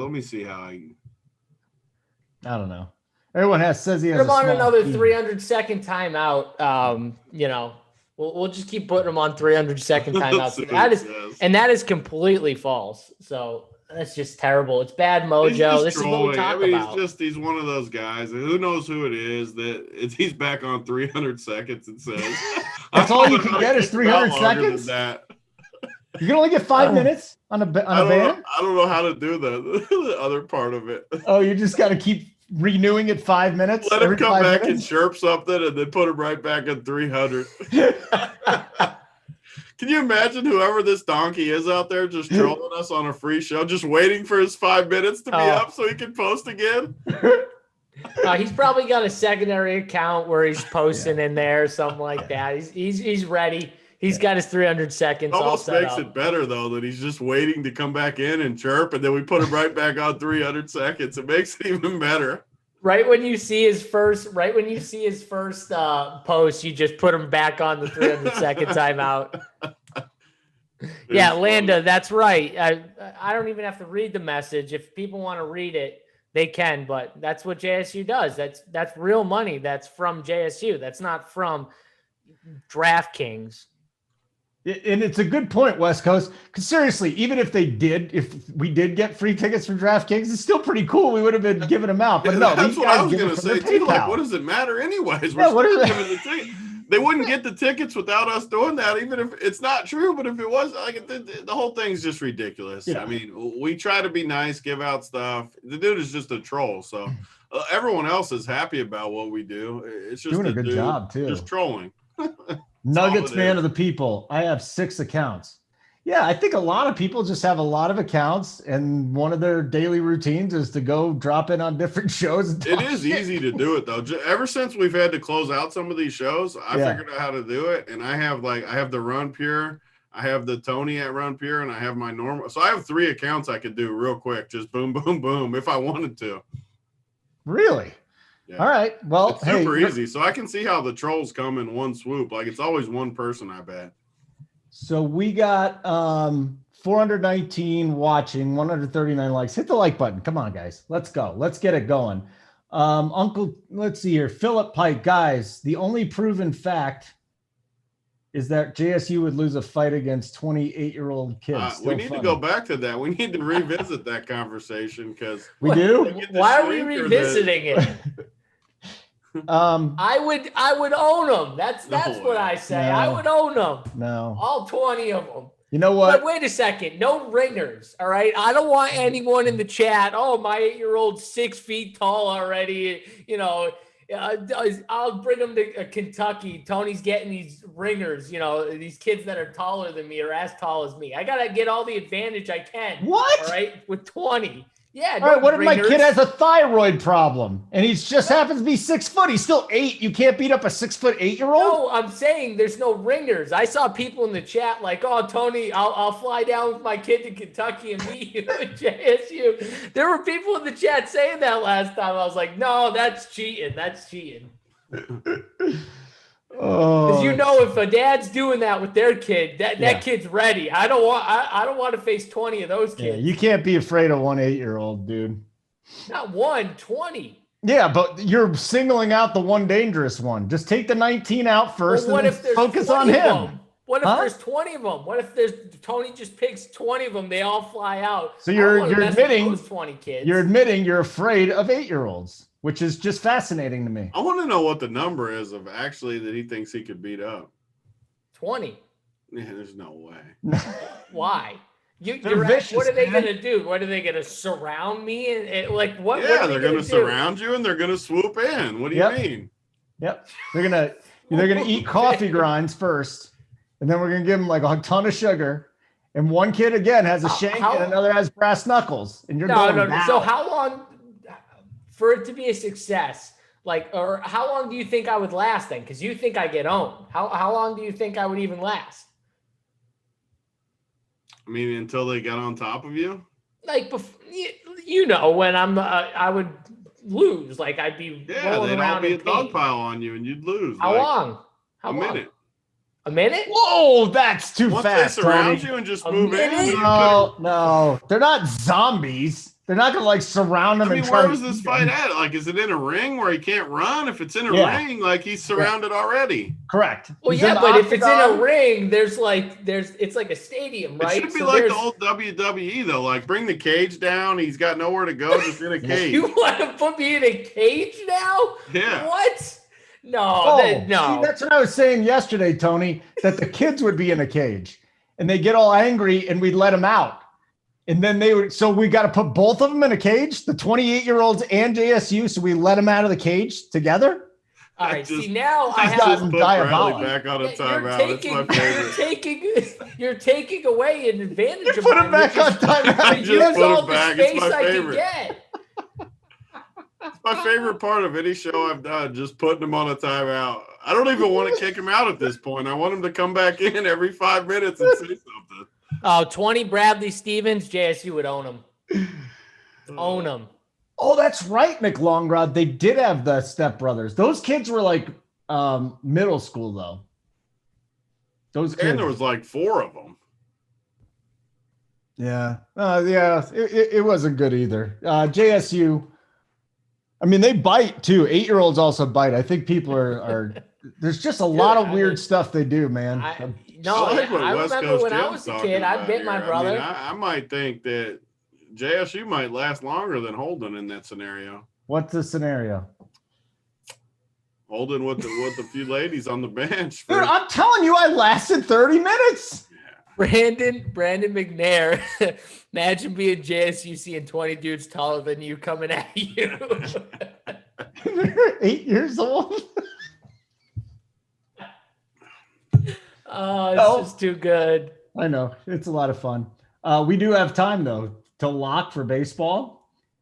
Let me see how I don't know. Everyone says he has. Put him on another 300-second timeout. We'll just keep putting them on 300-second timeouts. That is completely false. So that's just terrible. It's bad mojo. This trolling. Is what we talk about. He's one of those guys, and who knows who it is that he's back on 300 seconds and says, "That's all you can get is 300 seconds." You can only get 5 minutes on a ban. I don't know how to do the other part of it. Oh, you just got to keep renewing it 5 minutes. Let him come back and chirp something, and then put him right back at 300. Can you imagine whoever this donkey is out there just trolling us on a free show, just waiting for his 5 minutes to be up so he can post again? He's probably got a secondary account where he's posting in there, something like that. He's ready. He's got his 300 seconds. Almost makes it better though that he's just waiting to come back in and chirp, and then we put him right back on 300 seconds. It makes it even better. Right when you see his first post, you just put him back on the 300-second timeout. Yeah, Landa, that's right. I don't even have to read the message. If people want to read it, they can. But that's what JSU does. That's real money. That's from JSU. That's not from DraftKings. And it's a good point, West Coast. Because seriously, even if we did get free tickets from DraftKings, it's still pretty cool. We would have been giving them out. But no, that's what I was going to say too. Like, what does it matter anyways? We're still giving the ticket. They wouldn't get the tickets without us doing that, even if it's not true. But if it was, like, the whole thing's just ridiculous. Yeah. I mean, we try to be nice, give out stuff. The dude is just a troll. So everyone else is happy about what we do. It's just doing a good job too. Just trolling. Nuggets man of the people. I have 6 accounts. Yeah, I think a lot of people just have a lot of accounts, and one of their daily routines is to go drop in on different shows. It is easy to do it though. Ever since we've had to close out some of these shows, I figured out how to do it. And I have the Run Pure, I have the Tony at Run Pure, and I have my normal. So I have 3 accounts I could do real quick. Just boom, boom, boom, if I wanted to. Really? Yeah. All right. Well, it's super easy. So I can see how the trolls come in one swoop. Like, it's always one person, I bet. So we got 419 watching, 139 likes. Hit the like button. Come on, guys. Let's go. Let's get it going. Let's see here. Philip Pike, guys, the only proven fact is that JSU would lose a fight against 28-year-old kids. We need to go back to that. We need to revisit that conversation because we do. Why are we revisiting it? I would own them. That's what I say. No, I would own them. No, all 20 of them. You know what? But wait a second. No ringers. All right. I don't want anyone in the chat. Oh, my 8-year-old 6 feet tall already. You know, I'll bring him to Kentucky. Tony's getting these ringers. You know, these kids that are taller than me or as tall as me. I gotta get all the advantage I can. What? All right, with 20. Yeah. All right. What if my kid has a thyroid problem and he just happens to be 6 foot? He's still 8. You can't beat up a 6 foot 8-year-old. No, I'm saying there's no ringers. I saw people in the chat like, "Oh, Tony, I'll fly down with my kid to Kentucky and meet you at JSU." There were people in the chat saying that last time. I was like, "No, that's cheating. That's cheating." Because you know, if a dad's doing that with their kid, that kid's ready. I don't want to face 20 of those kids. Yeah, you can't be afraid of one 8-year-old, dude. Not 20. Yeah, but you're singling out the one dangerous one. Just take the 19 out first, and then focus on him. What if there's 20 of them? What if Tony just picks 20 of them? They all fly out. So you're admitting those 20 kids. You're admitting you're afraid of 8-year-olds. Which is just fascinating to me. I want to know what the number is of actually that he thinks he could beat up. 20. Yeah, there's no way. Why? They're vicious, what are they going to do? What are they going to surround me? And like what? Yeah, what they're going to surround you and they're going to swoop in. What do you mean? Yep. They're going to They're going to eat coffee grinds first, and then we're going to give them like a ton of sugar. And one kid again has a shank, and another has brass knuckles. And you're going down. So how long for it to be a success? Like, or how long do you think I would last then? Because you think I get owned. How long do you think I would even last? I mean, until they got on top of you. Like, when I would lose. Like, I'd be rolling around. They'd all be a dog pile on you, and you'd lose. How long? A minute. A minute? Whoa, that's too fast. Once they surround Tony. you and just move in. No, they're not zombies. They're not gonna like surround them. Where was this fight at? Like, is it in a ring where he can't run? If it's in a ring, like he's surrounded already. Correct. Well, but if it's in a ring, it's like a stadium, right? It should be like the old WWE though. Like, bring the cage down. He's got nowhere to go, just in a cage. You want to put me in a cage now? Yeah. What? No. No. See, that's what I was saying yesterday, Tony. That the kids would be in a cage, and they get all angry, and we'd let them out. And then so we got to put both of them in a cage, the 28-year-olds and JSU. So we let them out of the cage together. All right. See, now I have to put Bradley back on a timeout. It's my favorite. You're taking away an advantage. You put him back on timeout. I just put him back. It's my favorite. It's my favorite part of any show I've done. Just putting him on a timeout. I don't even want to kick him out at this point. I want him to come back in every 5 minutes and say something. 20 Bradley Stevens, JSU would own him. Own him. Oh, that's right, McLongrod. They did have the stepbrothers. Those kids were like middle school, though. Those kids. And there was like 4 of them. Yeah. It wasn't good either. JSU, I mean, they bite, too. 8-year-olds also bite. I think people are there's just a lot of weird stuff they do, man. I remember when I was a kid, I bit my brother. I mean, I might think that JSU might last longer than Holden in that scenario. What's the scenario? Holden with the few ladies on the bench. Dude, I'm telling you, I lasted 30 minutes. Brandon McNair. Imagine being JSU seeing 20 dudes taller than you coming at you. They're 8 years old. Oh, it's just too good. I know. It's a lot of fun. We do have time, though, to lock for baseball.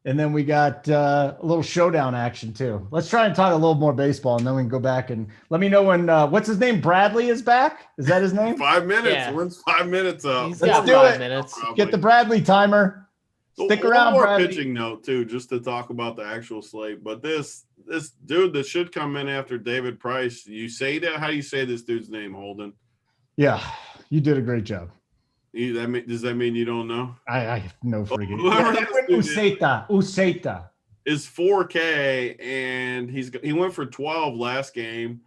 And then we got a little showdown action, too. Let's try and talk a little more baseball, and then we can go back and let me know when, what's his name? Bradley is back? Is that his name? 5 minutes. Yeah. When's 5 minutes up? He's Let's got do 5 it. minutes. Get the Bradley timer. Stick around, One more Bradley. pitching note, too, just to talk about the actual slate. But this dude that should come in after David Price, how do you say this dude's name, Holden? Yeah, you did a great job. Does that mean you don't know? I have no freaking Uceta Uceta is 4K, and he went for 12 last game.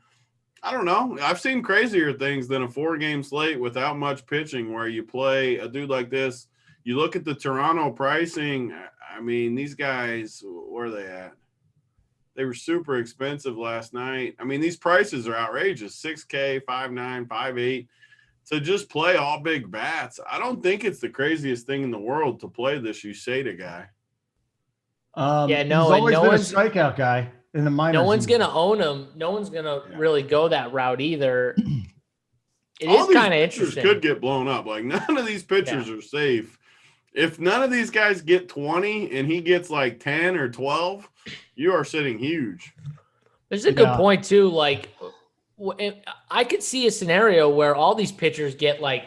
I don't know. I've seen crazier things than a 4-game slate without much pitching where you play a dude like this. You look at the Toronto pricing. I mean, these guys, where are they at? They were super expensive last night. I mean, these prices are outrageous. 6K, 5.9, 5.8. To just play all big bats. I don't think it's the craziest thing in the world to play this Uceta guy. He's always been a strikeout guy in the minors. No one's going to own him. No one's going to really go that route either. It is kind of interesting. Could get blown up. Like, none of these pitchers are safe. If none of these guys get 20 and he gets like 10 or 12, you are sitting huge. This is a good point, too. Like, I could see a scenario where all these pitchers get like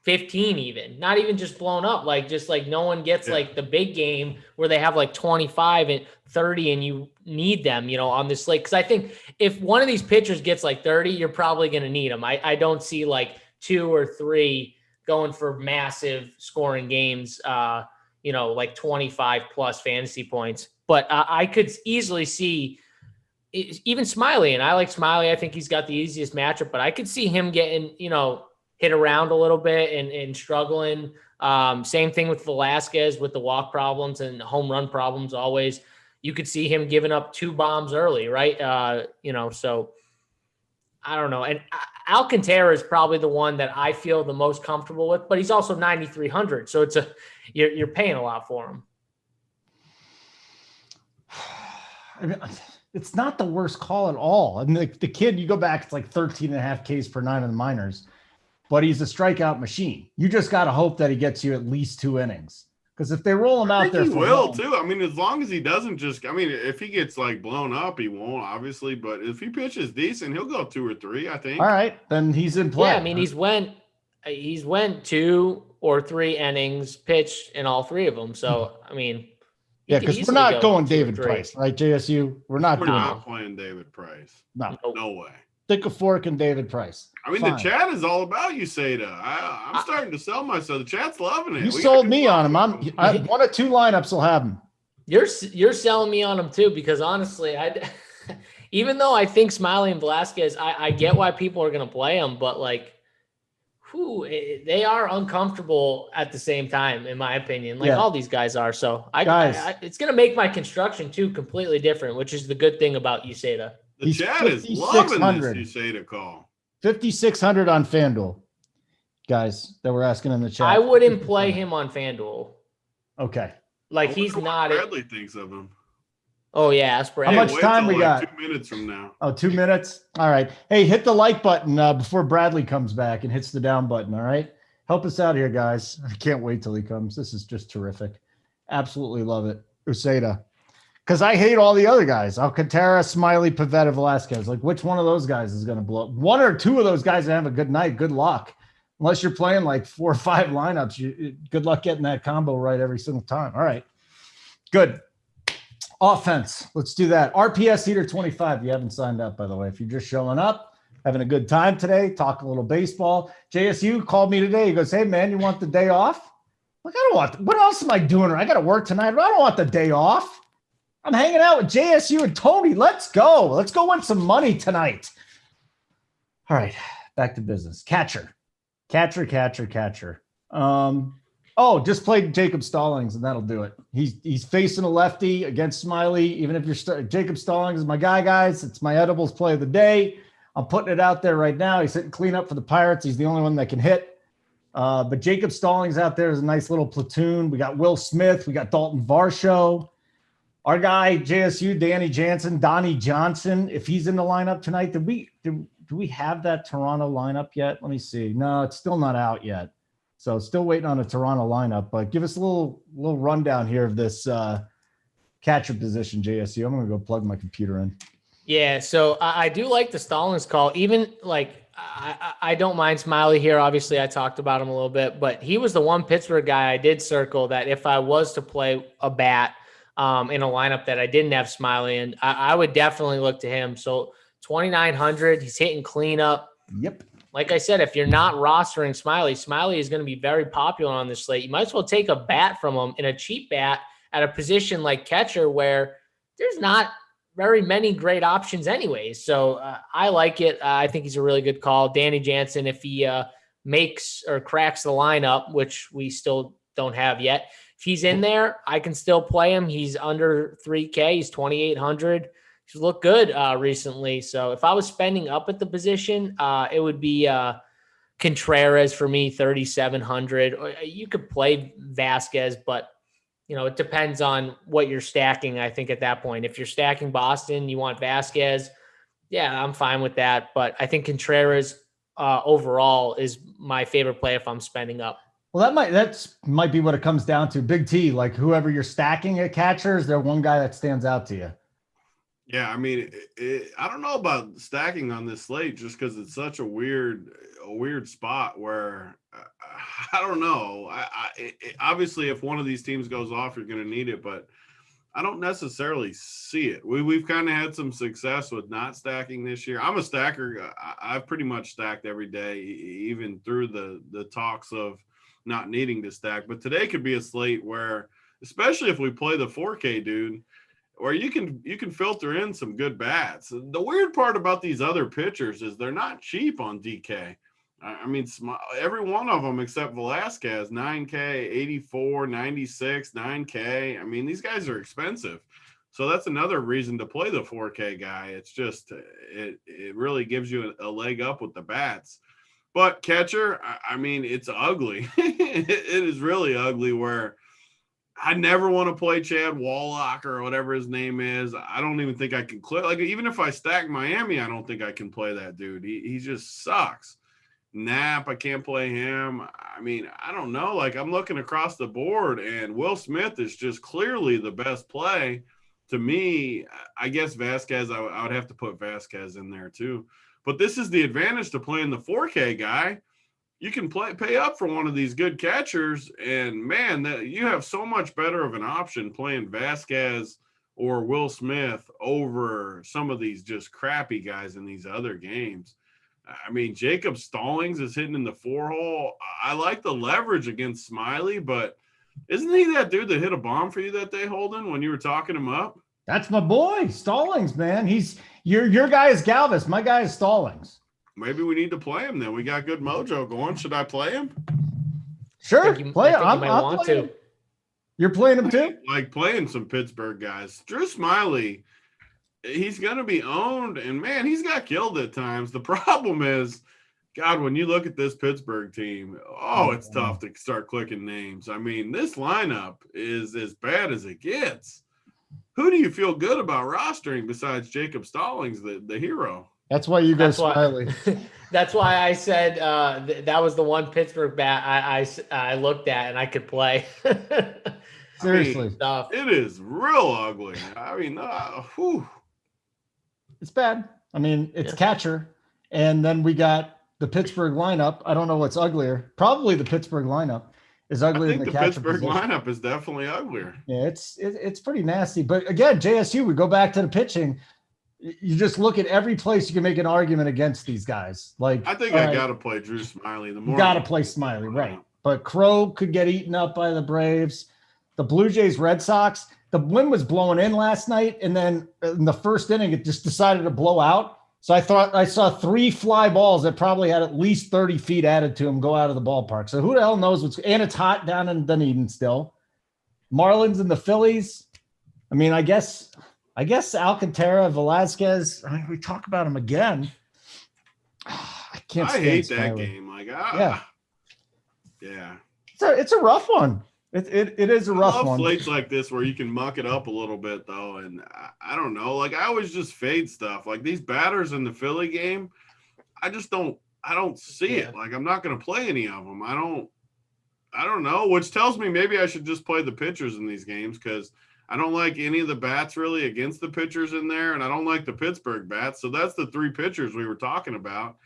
15 even, not even just blown up. Like, just like no one gets like the big game where they have like 25 and 30 and you need them, on this slate. Because I think if one of these pitchers gets like 30, you're probably going to need them. I don't see like 2 or 3 going for massive scoring games, like 25 plus fantasy points. But I could easily see even Smiley, and I like Smiley. I think he's got the easiest matchup, but I could see him getting, hit around a little bit and struggling. Same thing with Velasquez with the walk problems and home run problems always. You could see him giving up 2 bombs early, right? So I don't know. And Alcantara is probably the one that I feel the most comfortable with, but he's also 9,300. So you're paying a lot for him. it's not the worst call at all. And the kid, you go back, it's like 13.5 Ks per nine in the minors, but he's a strikeout machine. You just got to hope that he gets you at least 2 innings. Because if they roll him out there, he will too. I mean, as long as he doesn't just, I mean, if he gets like blown up, he won't obviously. But if he pitches decent, he'll go 2 or 3. I think. All right, then he's in play. Yeah, I mean, he's went 2 or 3 innings pitched in all 3 of them. So I mean, yeah, because we're not going David Price, right? JSU, we're not playing David Price. No way. Stick a fork in David Price. I mean, the chat is all about USADA. I'm starting to sell myself. The chat's loving it. You sold me on him. One of 2 lineups will have him. You're selling me on him too, because honestly, even though I think Smiley and Velasquez, I get why people are going to play him, but like, they are uncomfortable at the same time, in my opinion. Like all these guys are. So it's going to make my construction too completely different, which is the good thing about USADA. The chat is loving this USADA call. 5,600 on FanDuel, guys, that we're asking in the chat. I wouldn't play him on FanDuel. Okay. Like he's not. Bradley thinks of him. Oh yeah, How much time we got? 2 minutes from now. Oh, 2 minutes. All right. Hey, hit the like button before Bradley comes back and hits the down button. All right. Help us out here, guys. I can't wait till he comes. This is just terrific. Absolutely love it. USADA. Because I hate all the other guys. Alcantara, Smiley, Pivetta, Velasquez. Like, which one of those guys is going to blow up? 1 or 2 of those guys have a good night. Good luck. Unless you're playing like 4 or 5 lineups. Good luck getting that combo right every single time. All right. Good. Offense. Let's do that. RPS Heater 25. You haven't signed up, by the way. If you're just showing up, having a good time today, talk a little baseball. JSU called me today. He goes, hey, man, you want the day off? Like, I don't want – what else am I doing? I got to work tonight. I don't want the day off. I'm hanging out with JSU and Tony. Let's go. Let's go win some money tonight. All right, back to business. Catcher. Just played Jacob Stallings, and that'll do it. He's facing a lefty against Smiley. Even if you're Jacob Stallings is my guy, guys. It's my edibles play of the day. I'm putting it out there right now. He's hitting cleanup for the Pirates. He's the only one that can hit. But Jacob Stallings out there is a nice little platoon. We got Will Smith. We got Dalton Varsho. Our guy, JSU, Donnie Johnson, if he's in the lineup tonight, do we have that Toronto lineup yet? Let me see. No, it's still not out yet. So still waiting on a Toronto lineup, but give us a little rundown here of this catcher position, JSU. I'm going to go plug my computer in. Yeah, so I do like the Stallings call. Even like I don't mind Smiley here. Obviously, I talked about him a little bit, but he was the one Pittsburgh guy I did circle that if I was to play a bat in a lineup that I didn't have Smiley in, I would definitely look to him. So 2,900, he's hitting cleanup. Yep. Like I said, if you're not rostering Smiley, Smiley is going to be very popular on this slate. You might as well take a bat from him in a cheap bat at a position like catcher where there's not very many great options anyways. So I like it. I think he's a really good call. Danny Jansen, if he makes or cracks the lineup, which we still don't have yet, if he's in there, I can still play him. He's under 3K. He's 2,800. He's looked good recently. So if I was spending up at the position, it would be Contreras for me, 3,700. You could play Vasquez, but it depends on what you're stacking. I think at that point, if you're stacking Boston, you want Vasquez. Yeah, I'm fine with that. But I think Contreras overall is my favorite play if I'm spending up. Well, that might be what it comes down to. Big T, like whoever you're stacking at catcher, is there one guy that stands out to you? Yeah, I mean, I don't know about stacking on this slate just because it's such a weird spot where I don't know. Obviously, if one of these teams goes off, you're going to need it, but I don't necessarily see it. We've kind of had some success with not stacking this year. I'm a stacker. I've pretty much stacked every day, even through the talks of not needing to stack. But today could be a slate where, especially if we play the 4K dude, where you can filter in some good bats. The weird part about these other pitchers is they're not cheap on DK. I mean, every one of them except Velasquez, 9K, 84, 96, 9K. I mean, these guys are expensive. So that's another reason to play the 4K guy. It's just, it really gives you a leg up with the bats. But catcher, I mean, it's ugly. It is really ugly where I never want to play Chad Wallach or whatever his name is. I don't even think I can click. Like, even if I stack Miami, I don't think I can play that dude. He just sucks. Knapp, I can't play him. I mean, I don't know. Like, I'm looking across the board, and Will Smith is just clearly the best play. To me, I guess Vasquez, I would have to put Vasquez in there too. But this is the advantage to playing the 4K guy. You can pay up for one of these good catchers, and man, you have so much better of an option playing Vasquez or Will Smith over some of these just crappy guys in these other games. I mean, Jacob Stallings is hitting in the 4-hole. I like the leverage against Smiley, but isn't he that dude that hit a bomb for you that day, Holden, when you were talking him up? That's my boy, Stallings, man. He's your guy is Galvis. My guy is Stallings. Maybe we need to play him then. We got good mojo going. Should I play him? Sure, play him. I want to. You're playing him too? Like playing some Pittsburgh guys. Drew Smiley, he's going to be owned, and man, he's got killed at times. The problem is, God, when you look at this Pittsburgh team, it's tough to start clicking names. I mean, this lineup is as bad as it gets. Who do you feel good about rostering besides Jacob Stallings, the hero? That's why you go Smiley. That's why I said that was the one Pittsburgh bat I looked at and I could play. Seriously. I mean, it is real ugly. I mean, it's bad. I mean, it's catcher. And then we got the Pittsburgh lineup. I don't know what's uglier. Probably the Pittsburgh lineup is uglier than the catcher Pittsburgh position. lineup is definitely uglier. Yeah, it's pretty nasty. But again, JSU, we go back to the pitching. You just look at every place you can make an argument against these guys. Like, I think I got to play Drew Smiley. You got to play Smiley, right? But Crow could get eaten up by the Braves. The Blue Jays, Red Sox. The wind was blowing in last night, and then in the first inning, it just decided to blow out. So I thought I saw 3 fly balls that probably had at least 30 feet added to them go out of the ballpark. So who the hell knows what's – and it's hot down in Dunedin still. Marlins and the Phillies. I mean, I guess Alcantara, Velasquez. I mean, we talk about him again. I can't. I hate that game. Like, yeah. It's a rough one. It is a rough one. Slates like this where you can muck it up a little bit though, and I don't know. Like, I always just fade stuff. Like these batters in the Philly game, I don't see it. Like, I'm not going to play any of them. I don't know. Which tells me maybe I should just play the pitchers in these games because I don't like any of the bats really against the pitchers in there, and I don't like the Pittsburgh bats. So that's the 3 pitchers we were talking about.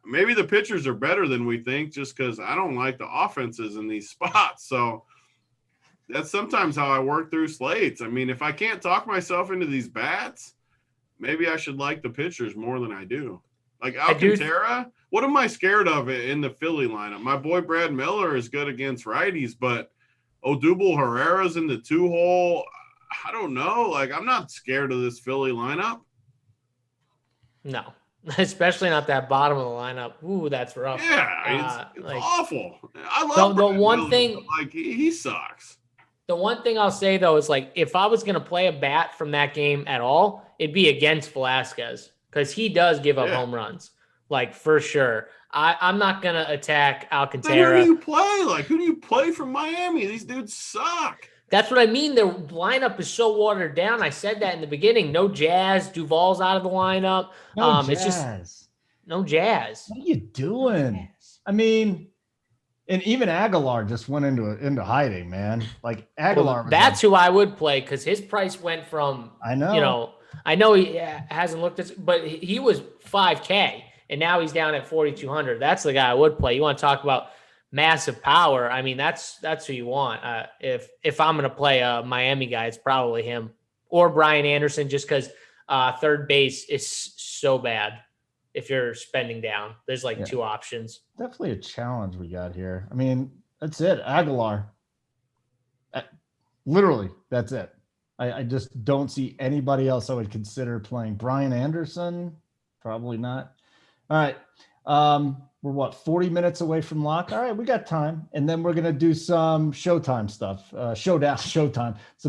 Maybe the pitchers are better than we think just because I don't like the offenses in these spots. So that's sometimes how I work through slates. I mean, if I can't talk myself into these bats, maybe I should like the pitchers more than I do. Like Alcantara, what am I scared of in the Philly lineup? My boy Brad Miller is good against righties, but Odubel Herrera's in the 2-hole. I don't know. Like, I'm not scared of this Philly lineup. No, especially not that bottom of the lineup. Ooh, that's rough. Yeah, it's like, awful. I love the one Miller, thing. Like, he sucks. The one thing I'll say, though, is like if I was going to play a bat from that game at all, it'd be against Velasquez because he does give up home runs, like for sure. I'm not going to attack Alcantara. Then who do you play? Like, who do you play from Miami? These dudes suck. That's what I mean. Their lineup is so watered down. I said that in the beginning. No Jazz. Duvall's out of the lineup. No Jazz. It's just no Jazz. What are you doing? I mean, and even Aguilar just went into hiding, man. Like Aguilar. That's who I would play because his price went from. I know. I know he hasn't looked at, but he was $5K and now he's down at 4,200. That's the guy I would play. You want to talk about massive power? I mean, that's who you want. If I'm going to play a Miami guy, it's probably him or Brian Anderson, just because third base is so bad. If you're spending down, there's like 2 options. Definitely a challenge we got here. I mean, that's it. Aguilar. Literally, that's it. I just don't see anybody else I would consider playing. Brian Anderson, probably not. All right. We're 40 minutes away from lock. All right, we got time. And then we're going to do some Showtime stuff. Some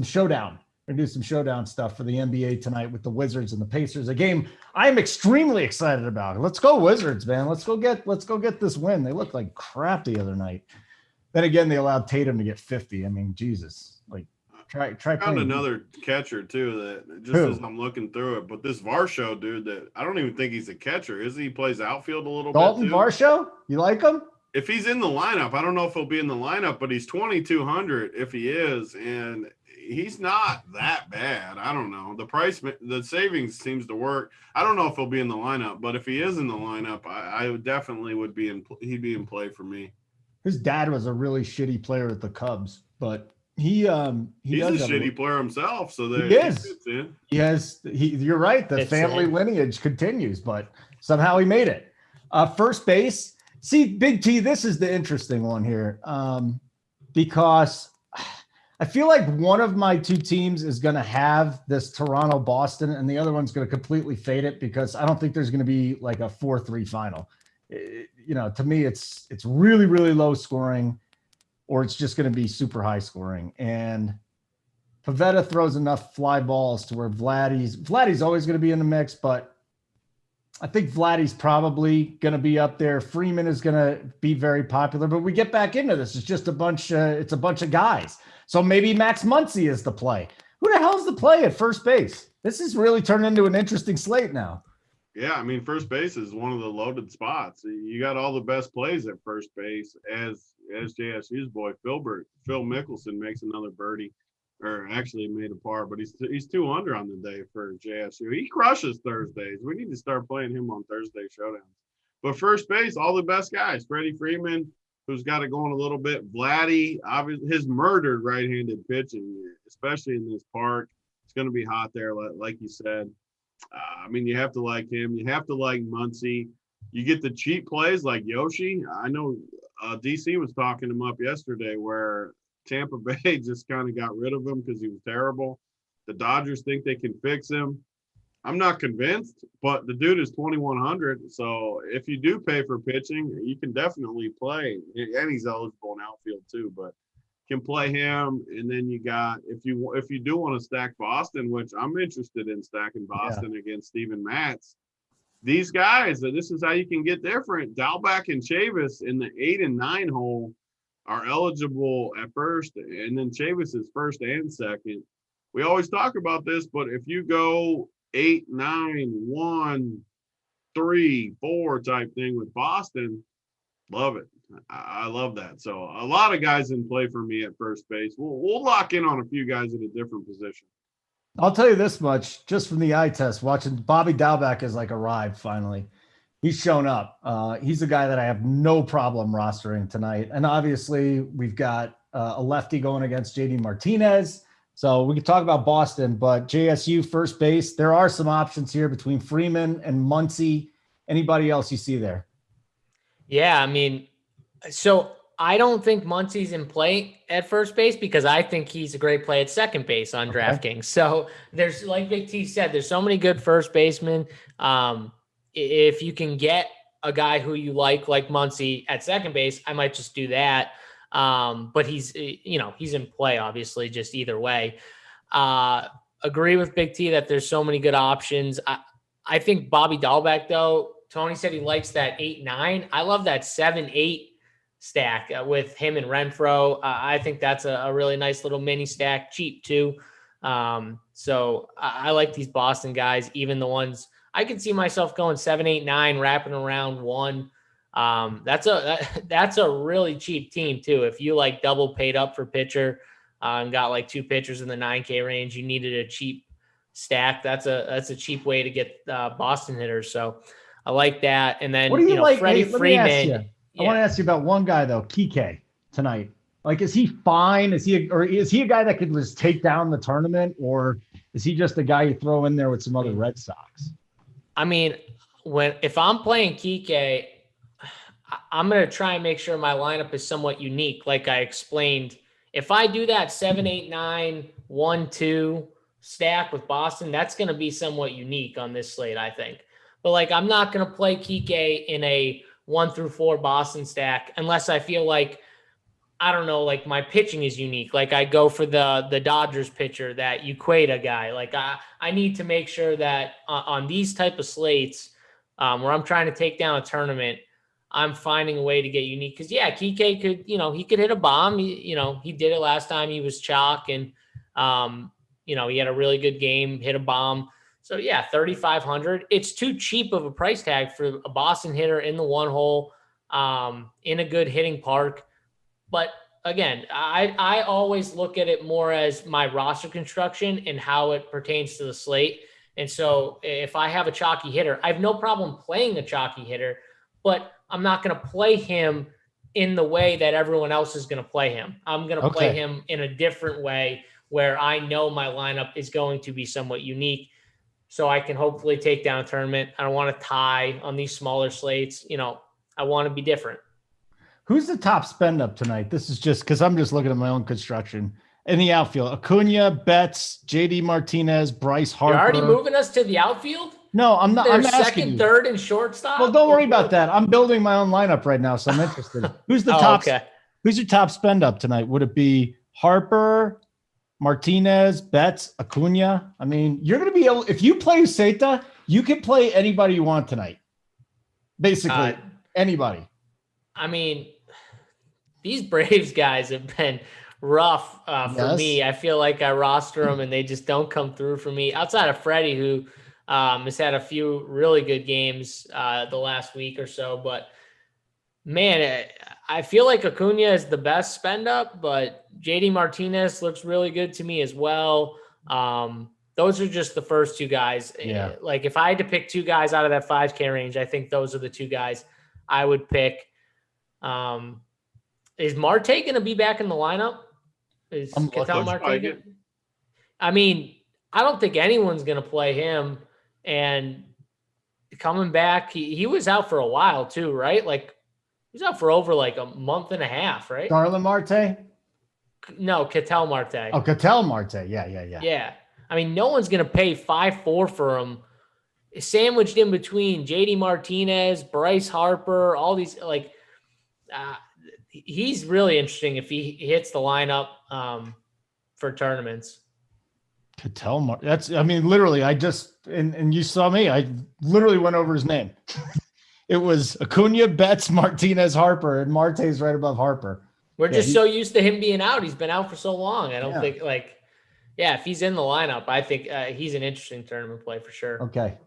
Showdown. We're going to do some Showdown stuff for the NBA tonight with the Wizards and the Pacers. A game I'm extremely excited about. Let's go Wizards, man. Let's go get this win. They looked like crap the other night. Then again, they allowed Tatum to get 50. I mean, Jesus, like try Found playing. another catcher too that just as I'm looking through it, but this Varsho dude that I don't even think he's a catcher. Is he plays outfield a little Dalton bit too? Varsho, you like him? If he's in the lineup, I don't know if he'll be in the lineup, but he's 2,200 if he is, and he's not that bad. I don't know. The savings seems to work. I don't know if he'll be in the lineup, but if he is in the lineup, I would definitely he'd be in play for me. His dad was a really shitty player at the Cubs, but he's a shitty player himself. So he is. You're right. The family lineage continues, but somehow he made it. First base. See, Big T, this is the interesting one here, because I feel like one of my two teams is going to have this Toronto-Boston, and the other one's going to completely fade it because I don't think there's going to be like a 4-3 final. To me, it's really, really low scoring, or it's just going to be super high scoring. And Pavetta throws enough fly balls to where Vladdy's always going to be in the mix, but I think Vladdy's probably going to be up there. Freeman is going to be very popular, but we get back into this. It's just a bunch of guys. So maybe Max Muncy is the play. Who the hell's the play at first base? This has really turned into an interesting slate now. Yeah, I mean, first base is one of the loaded spots. You got all the best plays at first base as JSU's boy, Phil Mickelson makes another birdie. Or actually made a par, but he's 200 on the day for JSU. He crushes Thursdays. We need to start playing him on Thursday showdowns. But first base, all the best guys. Freddie Freeman, who's got it going a little bit. Vladdy, obviously, his murdered right-handed pitching, especially in this park. It's going to be hot there, like you said. I mean, you have to like him. You have to like Muncy. You get the cheap plays like Yoshi. I know DC was talking him up yesterday where Tampa Bay just kind of got rid of him because he was terrible. The Dodgers think they can fix him. I'm not convinced, but the dude is 2,100. So if you do pay for pitching, you can definitely play. And he's eligible in outfield too, but can play him. And then you got, if you do want to stack Boston, which I'm interested in stacking Boston against Steven Matz, these guys, this is how you can get different. Dalbec and Chavis in the 8 and 9 hole are eligible at first, and then Chavis is first and second. We always talk about this, but if you go 8, 9, 1, 3, 4 type thing with Boston, love it. I love that. So a lot of guys in play for me at first base. We'll lock in on a few guys at a different position. I'll tell you this much, just from the eye test, watching Bobby Dalbec has like arrived finally. He's shown up. He's a guy that I have no problem rostering tonight. And obviously we've got a lefty going against JD Martinez. So we can talk about Boston, but JSU first base, there are some options here between Freeman and Muncy. Anybody else you see there? Yeah, I mean, so I don't think Muncy's in play at first base because I think he's a great play at second base on DraftKings. So there's, like Big T said, there's so many good first basemen. If you can get a guy who you like Muncy at second base, I might just do that. But he's in play, obviously, just either way. Agree with Big T that there's so many good options. I think Bobby Dalbec, though, Tony said he likes that 8-9. I love that 7-8 stack with him and Renfroe. I think that's a really nice little mini stack, cheap too. So I like these Boston guys, even the ones I can see myself going 7, 8, 9, wrapping around 1. That's a really cheap team too. If you like double paid up for pitcher and got like 2 pitchers in the 9K range, you needed a cheap stack. That's a cheap way to get Boston hitters. So I like that. And then what do you like, Freddie Freeman. I want to ask you about one guy though, Kike tonight. Like, is he fine? Is he a guy that could just take down the tournament, or is he just a guy you throw in there with some other Red Sox? I mean, if I'm playing Kike, I'm going to try and make sure my lineup is somewhat unique. Like I explained, if I do that 7, 8, 9, 1, 2 stack with Boston, that's going to be somewhat unique on this slate, I think. But like, I'm not going to play Kike in a 1 through 4 Boston stack unless I feel like, I don't know, like my pitching is unique. Like I go for the Dodgers pitcher, that Uqueda guy. Like I need to make sure that on these type of slates where I'm trying to take down a tournament, I'm finding a way to get unique. Because, yeah, Kike could, he could hit a bomb. He did it last time he was chalk. And, he had a really good game, hit a bomb. So, yeah, 3,500. It's too cheap of a price tag for a Boston hitter in the one hole, in a good hitting park. But, again, I always look at it more as my roster construction and how it pertains to the slate. And so if I have a chalky hitter, I have no problem playing a chalky hitter, but I'm not going to play him in the way that everyone else is going to play him. I'm going to play him in a different way where I know my lineup is going to be somewhat unique, so I can hopefully take down a tournament. I don't want to tie on these smaller slates. I want to be different. Who's the top spend up tonight? This is just because I'm just looking at my own construction. In the outfield, Acuna, Betts, JD Martinez, Bryce Harper. You're already moving us to the outfield? No, I'm not. I'm asking second, you. third, and shortstop. Well, don't worry about that. I'm building my own lineup right now, so I'm interested. Who's the top? Okay. Who's your top spend up tonight? Would it be Harper, Martinez, Betts, Acuna? I mean, you're going to be able. If you play Seta, you can play anybody you want tonight. Basically, anybody. I mean, these Braves guys have been rough for me. I feel like I roster them and they just don't come through for me. Outside of Freddie, who has had a few really good games the last week or so. But, man, I feel like Acuna is the best spend up, but JD Martinez looks really good to me as well. Those are just the first two guys. Yeah. Like, if I had to pick two guys out of that 5K range, I think those are the two guys I would pick. Is Marte going to be back in the lineup? Is Ketel Marte? I mean, I don't think anyone's going to play him. And coming back, he was out for a while too, right? Like, he was out for over like a month and a half, right? Darlin Marte? No, Ketel Marte. Oh, Ketel Marte. Yeah. Yeah. I mean, no one's going to pay 5.4 for him. Sandwiched in between JD Martinez, Bryce Harper, all these, like, he's really interesting if he hits the lineup for tournaments. Ketel that's, I mean, literally, I just, and you saw me, I literally went over his name. It was Acuna, Betts, Martinez, Harper, and Marte's right above Harper. We're just so used to him being out. He's been out for so long. I don't think, if he's in the lineup, I think he's an interesting tournament play for sure. Okay.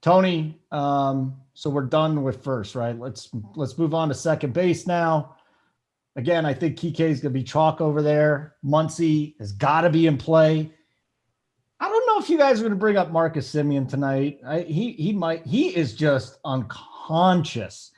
Tony, so we're done with first, right? Let's move on to second base now. Again, I think Kike is going to be chalk over there. Muncy has got to be in play. I don't know if you guys are going to bring up Marcus Semien tonight. He might. He is just unconscious.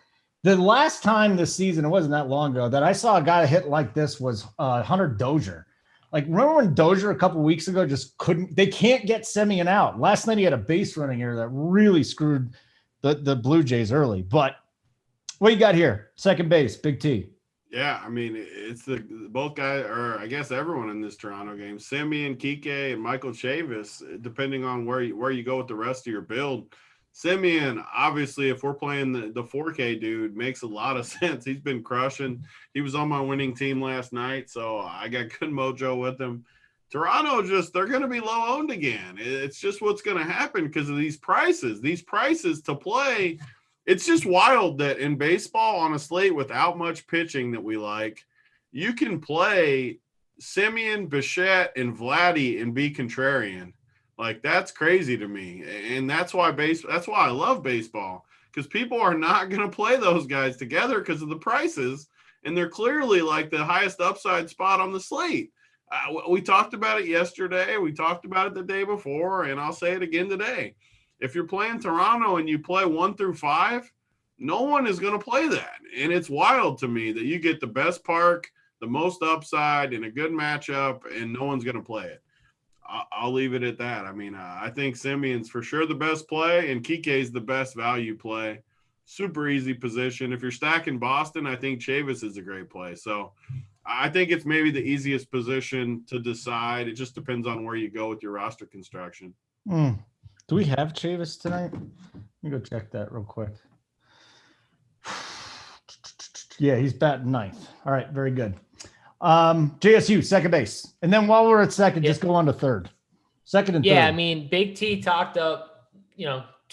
The last time this season, it wasn't that long ago, that I saw a guy hit like this was Hunter Dozier. Like, remember when Dozier a couple weeks ago just couldn't – they can't get Semien out. Last night he had a base running error that really screwed the Blue Jays early. But what you got here? Second base, Big T. Yeah, I mean, it's the both guys, or I guess everyone in this Toronto game, Semien, Kike, and Michael Chavis, depending on where you go with the rest of your build. Semien, obviously, if we're playing the 4K dude, makes a lot of sense. He's been crushing. He was on my winning team last night, so I got good mojo with him. Toronto, they're going to be low owned again. It's just what's going to happen because of these prices. These prices to play – it's just wild that in baseball on a slate without much pitching that we like, you can play Semien, Bichette, and Vladdy and be contrarian. Like, that's crazy to me. And that's why I love baseball, because people are not going to play those guys together because of the prices. And they're clearly like the highest upside spot on the slate. We talked about it yesterday. We talked about it the day before, and I'll say it again today. If you're playing Toronto and you play 1 through 5, no one is going to play that. And it's wild to me that you get the best park, the most upside, and a good matchup, and no one's going to play it. I'll leave it at that. I mean, I think Semien's for sure the best play, and Kike's the best value play. Super easy position. If you're stacking Boston, I think Chavis is a great play. So I think it's maybe the easiest position to decide. It just depends on where you go with your roster construction. Do we have Chavis tonight? Let me go check that real quick. Yeah, he's batting ninth. All right, very good. JSU, second base. And then while we're at second, just go on to third. Second and third. Yeah, I mean, Big T talked up,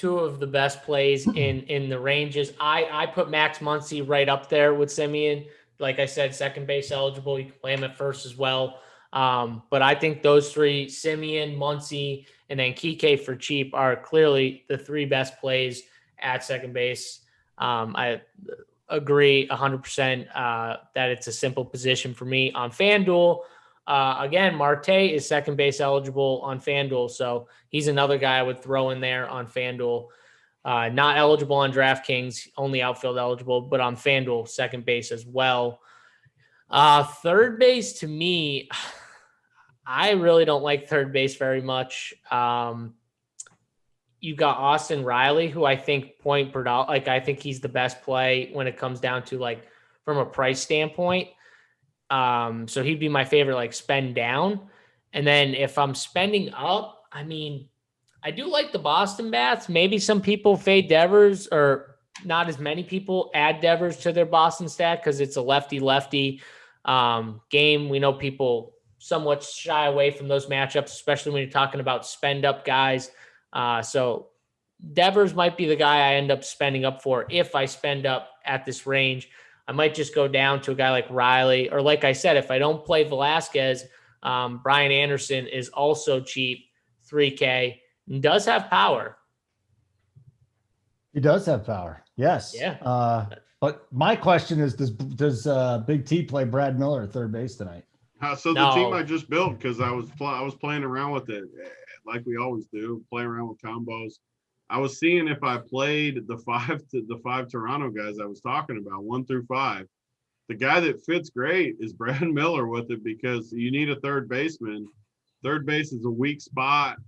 two of the best plays in the ranges. I put Max Muncy right up there with Simeon. Like I said, second base eligible. You can play him at first as well. But I think those three, Simeon, Muncy, and then Kike for cheap, are clearly the three best plays at second base. I agree 100% that it's a simple position for me on FanDuel. Again, Marte is second base eligible on FanDuel, so he's another guy I would throw in there on FanDuel. Not eligible on DraftKings, only outfield eligible, but on FanDuel, second base as well. Third base, to me, I really don't like third base very much. You got Austin Riley, who I think point per dollar, like I think he's the best play when it comes down to like from a price standpoint. So he'd be my favorite, like spend down. And then if I'm spending up, I mean, I do like the Boston bats. Maybe some people fade Devers, or not as many people add Devers to their Boston stack because it's a lefty-lefty game. We know people somewhat shy away from those matchups, especially when you're talking about spend up guys. So Devers might be the guy I end up spending up for if I spend up at this range. I might just go down to a guy like Riley, or like I said, if I don't play Velasquez, Brian Anderson is also cheap, 3K, and does have power. He does have power. Yes. Yeah. But my question is, does Big T play Brad Miller at third base tonight? So the team I just built, because I was playing around with it like we always do, playing around with combos. I was seeing if I played the five Toronto guys I was talking about, 1 through 5. The guy that fits great is Brad Miller with it, because you need a third baseman. Third base is a weak spot.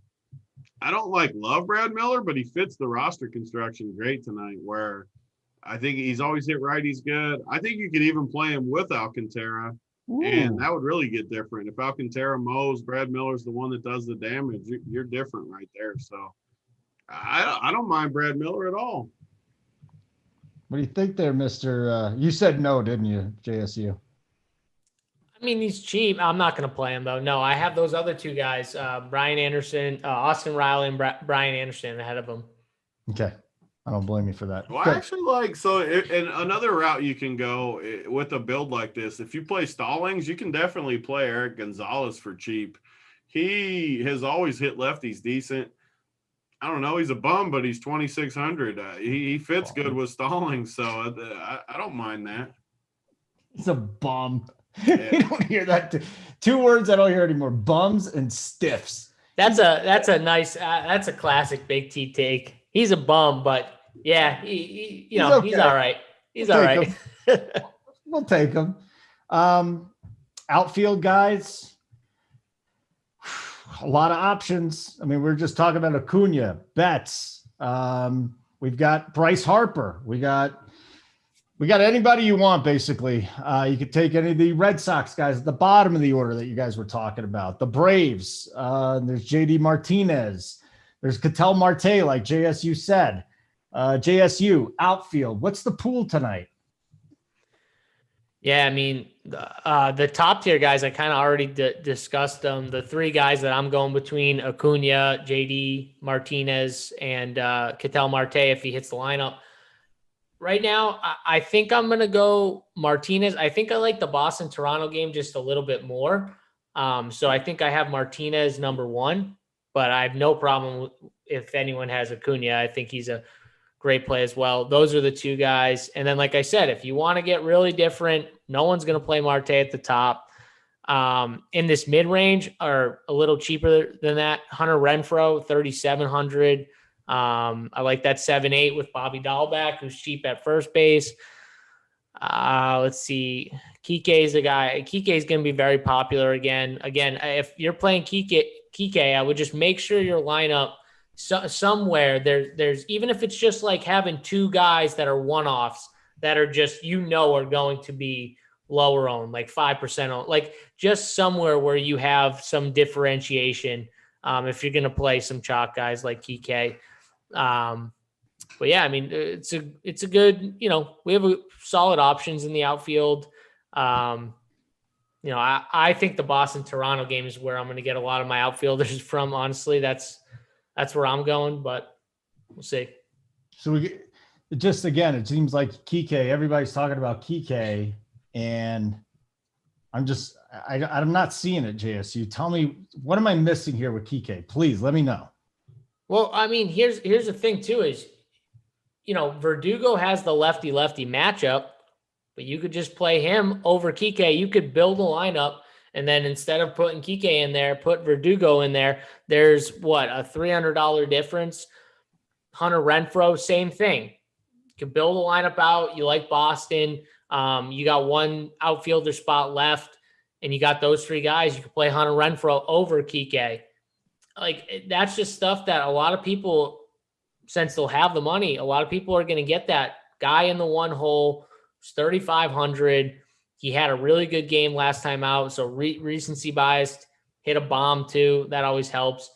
I don't love Brad Miller, but he fits the roster construction great tonight, where I think he's always hit right. He's good. I think you could even play him with Alcantara. Ooh. And that would really get different. If Alcantara mows, Brad Miller's the one that does the damage. You're different right there. So I don't mind Brad Miller at all. What do you think there, Mr. You said no, didn't you, JSU? I mean, he's cheap. I'm not going to play him, though. No, I have those other two guys, Brian Anderson, Austin Riley, and Brian Anderson ahead of him. Okay. I don't blame you for that. Well, I actually and another route you can go with a build like this, if you play Stallings, you can definitely play Eric Gonzalez for cheap. He has always hit lefties decent. I don't know. He's a bum, but he's 2,600. He fits good with Stallings, so I don't mind that. He's a bum. Yeah. You don't hear that. Two words I don't hear anymore: bums and stiffs. That's a nice. That's a classic Big T take. He's a bum, but yeah, he's okay. He's all right. He's all right. We'll take him. Outfield guys, a lot of options. I mean, we're just talking about Acuna, Betts. We've got Bryce Harper. We got anybody you want, basically. You could take any of the Red Sox guys at the bottom of the order that you guys were talking about. The Braves. There's JD Martinez. There's Ketel Marte, like JSU said. JSU, outfield. What's the pool tonight? Yeah, I mean, the top tier guys, I kind of already discussed them. The three guys that I'm going between, Acuna, JD Martinez, and Ketel Marte, if he hits the lineup. Right now, I think I'm going to go Martinez. I think I like the Boston-Toronto game just a little bit more. So I think I have Martinez number 1. But I have no problem if anyone has Acuna. I think he's a great play as well. Those are the two guys. And then, like I said, if you want to get really different, no one's going to play Marte at the top. In this mid-range, or a little cheaper than that, Hunter Renfroe, 3,700. I like that 7-8 with Bobby Dahlback, who's cheap at first base. Let's see. Kike is a guy. Kike is going to be very popular again. Again, if you're playing Kike, I would just make sure your lineup somewhere there's even if it's just like having two guys that are one-offs that are just, are going to be lower owned, like 5% owned, like just somewhere where you have some differentiation. If you're going to play some chalk guys like Kike. But yeah, I mean, it's a good, we have solid options in the outfield. I think the Boston-Toronto game is where I'm going to get a lot of my outfielders from. Honestly, that's where I'm going. But We'll see. So again, it seems like Kike, everybody's talking about Kike, and I'm not seeing it, JSU. Tell me, what am I missing here with Kike? Please let me know. Well, I mean, here's the thing too is, Verdugo has the lefty-lefty matchup, but you could just play him over Kike. You could build a lineup, and then instead of putting Kike in there, put Verdugo in there. There's a $300 difference. Hunter Renfroe, same thing. You can build a lineup out. You like Boston. You got one outfielder spot left, and you got those three guys. You can play Hunter Renfroe over Kike. Like, that's just stuff that a lot of people, since they'll have the money, a lot of people are going to get that guy in the one hole. It's 3,500. He had a really good game last time out. So recency biased, hit a bomb too. That always helps.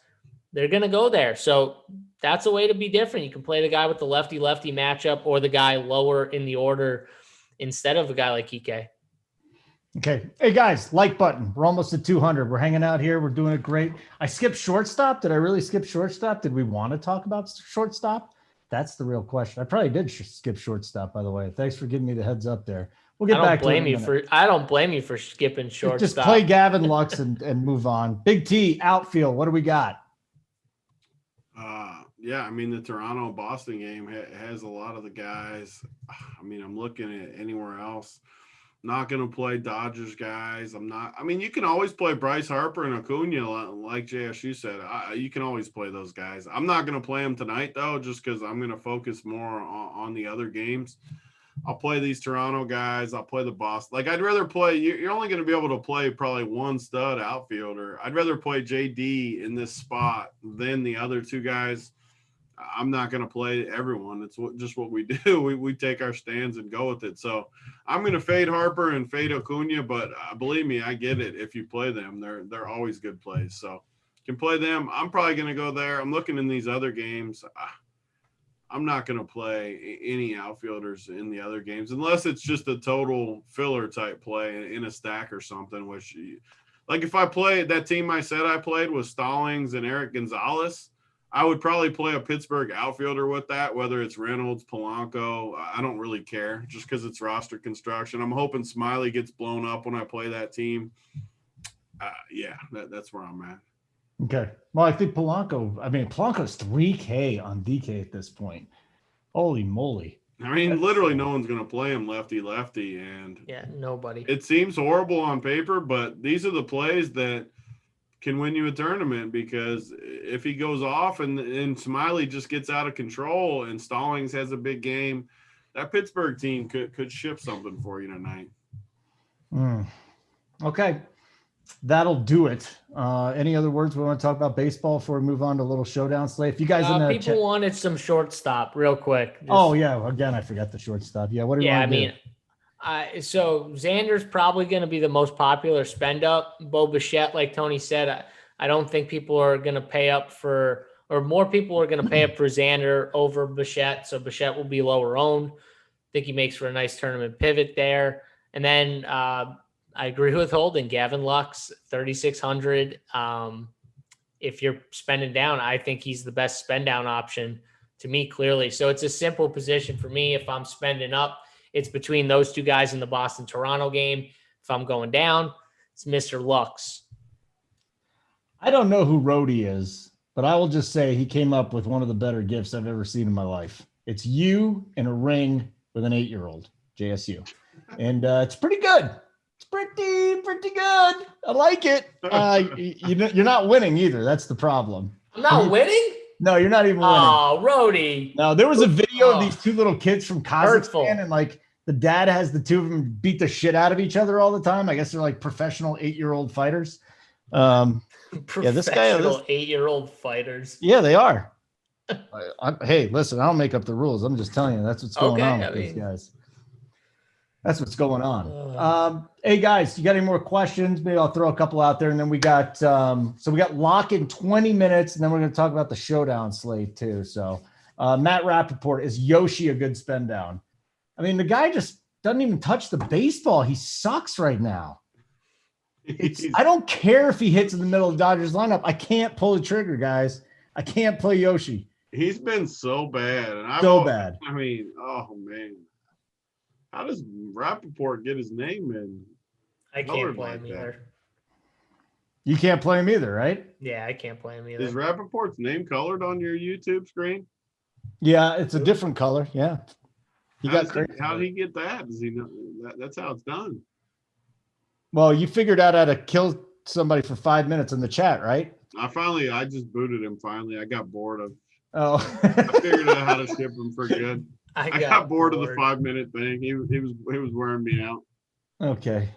They're going to go there. So that's a way to be different. You can play the guy with the lefty-lefty matchup or the guy lower in the order instead of a guy like Kike. Okay. Hey guys, like button. We're almost at 200. We're hanging out here. We're doing it great. I skipped shortstop. Did I really skip shortstop? Did we want to talk about shortstop? That's the real question. I probably did skip shortstop, by the way. Thanks for giving me the heads up there. We'll get back to it. I don't blame you for skipping shortstop. Just play Gavin Lux and move on. Big T, outfield. What do we got? Yeah, I mean, the Toronto-Boston game has a lot of the guys. I mean, I'm looking at anywhere else. Not going to play Dodgers guys. You can always play Bryce Harper and Acuna, like JSU said. You can always play those guys. I'm not going to play them tonight, though, just because I'm going to focus more on the other games. I'll play these Toronto guys. I'll play the Boston. Like, I'd rather play – you're only going to be able to play probably one stud outfielder. I'd rather play JD in this spot than the other two guys. I'm not going to play everyone. It's just what we do. We take our stands and go with it. So I'm going to fade Harper and fade Acuna, but believe me, I get it. If you play them, they're always good plays. So you can play them. I'm probably going to go there. I'm looking in these other games. I'm not going to play any outfielders in the other games unless it's just a total filler type play in a stack or something, which, like, if I play that team I said I played with Stallings and Eric Gonzalez, I would probably play a Pittsburgh outfielder with that, whether it's Reynolds, Polanco. I don't really care, just because it's roster construction. I'm hoping Smiley gets blown up when I play that team. That's where I'm at. Okay. Well, I think Polanco's 3K on DK at this point. Holy moly. I mean, literally no one's going to play him lefty-lefty. And yeah, nobody. It seems horrible on paper, but these are the plays that can win you a tournament, because if he goes off and Smiley just gets out of control and Stallings has a big game, that Pittsburgh team could ship something for you tonight. Okay. That'll do it. Any other words we want to talk about baseball before we move on to a little showdown slate? If you guys people wanted some shortstop real quick. Again, I forgot the shortstop. Yeah. What do you want to do? So Xander's probably going to be the most popular spend up. Bo Bichette, like Tony said, I don't think people are going to pay up for, or more people are going to pay up for Xander over Bichette. So Bichette will be lower owned. I think he makes for a nice tournament pivot there. And then I agree with Holden. Gavin Lux, 3,600. If you're spending down, I think he's the best spend down option to me, clearly. So it's a simple position for me. If I'm spending up, it's between those two guys in the Boston-Toronto game. If I'm going down, it's Mr. Lux. I don't know who Rhodey is, but I will just say he came up with one of the better gifts I've ever seen in my life. It's you in a ring with an 8-year-old, JSU. And it's pretty good. It's pretty good. I like it. You're not winning either. That's the problem. I'm not winning? No, you're not even winning. Oh, Rhodey. No, there was a video of these two little kids from Kazakhstan, and like the dad has the two of them beat the shit out of each other all the time. I guess they're like professional 8-year-old fighters. This 8-year-old fighters. Yeah, they are. Hey, listen, I don't make up the rules. I'm just telling you that's what's going on with these guys. That's what's going on. Hey guys, you got any more questions? Maybe I'll throw a couple out there, and then we got we got lock in 20 minutes, and then we're going to talk about the showdown slate too. So Matt Rappaport, is Yoshi a good spend down? I mean, the guy just doesn't even touch the baseball. He sucks right now. I don't care if he hits in the middle of the Dodgers lineup. I can't pull the trigger, guys. I can't play Yoshi. He's been so bad. And bad. I mean, oh, man. How does Rappaport get his name in? I can't play him either. You can't play him either, right? Yeah, I can't play him either. Is Rappaport's name colored on your YouTube screen? Yeah, it's a different color. Yeah. How did he get that? Does he know that's how it's done? Well, you figured out how to kill somebody for 5 minutes in the chat, right? I just booted him finally. I got bored of I figured out how to skip him for good. I got bored of the 5-minute thing. He was wearing me out. Okay.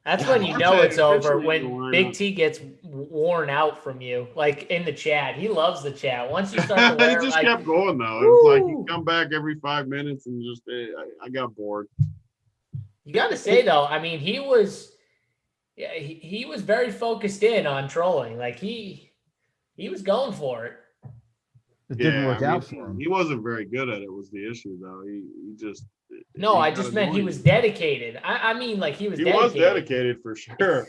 That's when you know it's over, when Big T gets worn out from you, like in the chat. He loves the chat. Once you start to wear, he just kept going though. It was like he'd come back every 5 minutes and just I got bored. You got to say though, I mean, he was very focused in on trolling. Like he was going for it. It didn't work out for him. He wasn't very good at it was the issue though. He just No, I just meant he was dedicated. I mean, like he was dedicated for sure.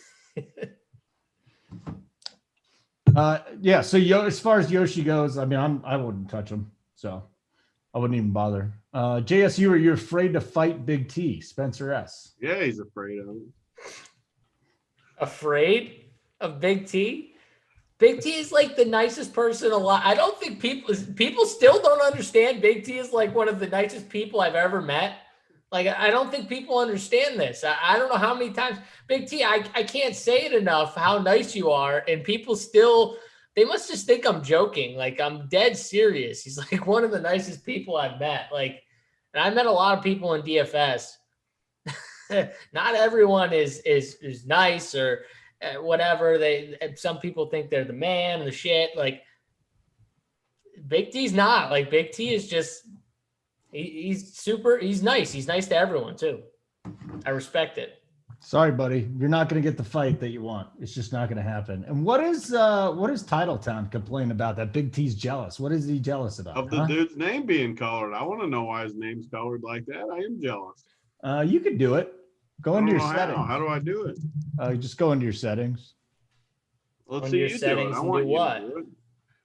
Yeah. So as far as Yoshi goes, I mean, I wouldn't touch him, so I wouldn't even bother. JSU, are you afraid to fight Big T? Spencer S. Yeah, he's afraid of it. Afraid of Big T? Big T is like the nicest person alive. I don't think people still don't understand Big T is like one of the nicest people I've ever met. Like, I don't think people understand this. I don't know how many times, Big T, I can't say it enough how nice you are. And people still, they must just think I'm joking. Like, I'm dead serious. He's like one of the nicest people I've met. Like, and I met a lot of people in DFS. Not everyone is nice or whatever. Some people think they're the man, the shit. Like, Big T's not. Like, Big T is just, he's nice. He's nice to everyone too. I respect it. Sorry, buddy. You're not going to get the fight that you want. It's just not going to happen. And what is Titletown complaining about that Big T's jealous? What is he jealous about? Of the dude's name being colored. I want to know why his name's colored like that. I am jealous. You could do it. Go into your settings. How do I do it? Just go into your settings. Let's see you settings do it. I and want do you what? to do it.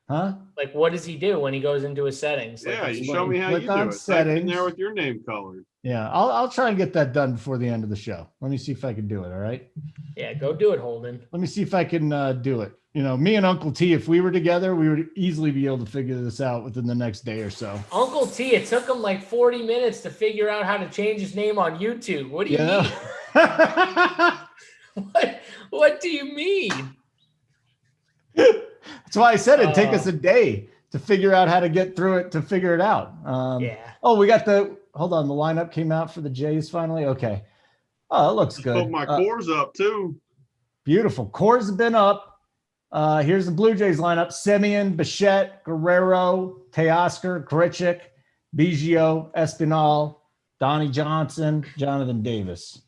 Huh? Like, what does he do when he goes into his settings? Like, Yeah, you show me how you do it. Settings. Type in there with your name colored. Yeah, I'll try and get that done before the end of the show. Let me see if I can do it. All right. Yeah, go do it, Holden. Let me see if I can do it. You know, me and Uncle T, if we were together, we would easily be able to figure this out within the next day or so. Uncle T, it took him like 40 minutes to figure out how to change his name on YouTube. What do you mean? What do you mean? That's why I said it'd take us a day to figure out how to get through it, to figure it out. Yeah. Oh, we got hold on. The lineup came out for the Jays finally. Okay. Oh, it looks good. Put my cores up too. Beautiful. Cores have been up. Here's the Blue Jays lineup. Semien, Bichette, Guerrero, Teoscar, Grichuk, Biggio, Espinal, Donnie Johnson, Jonathan Davis.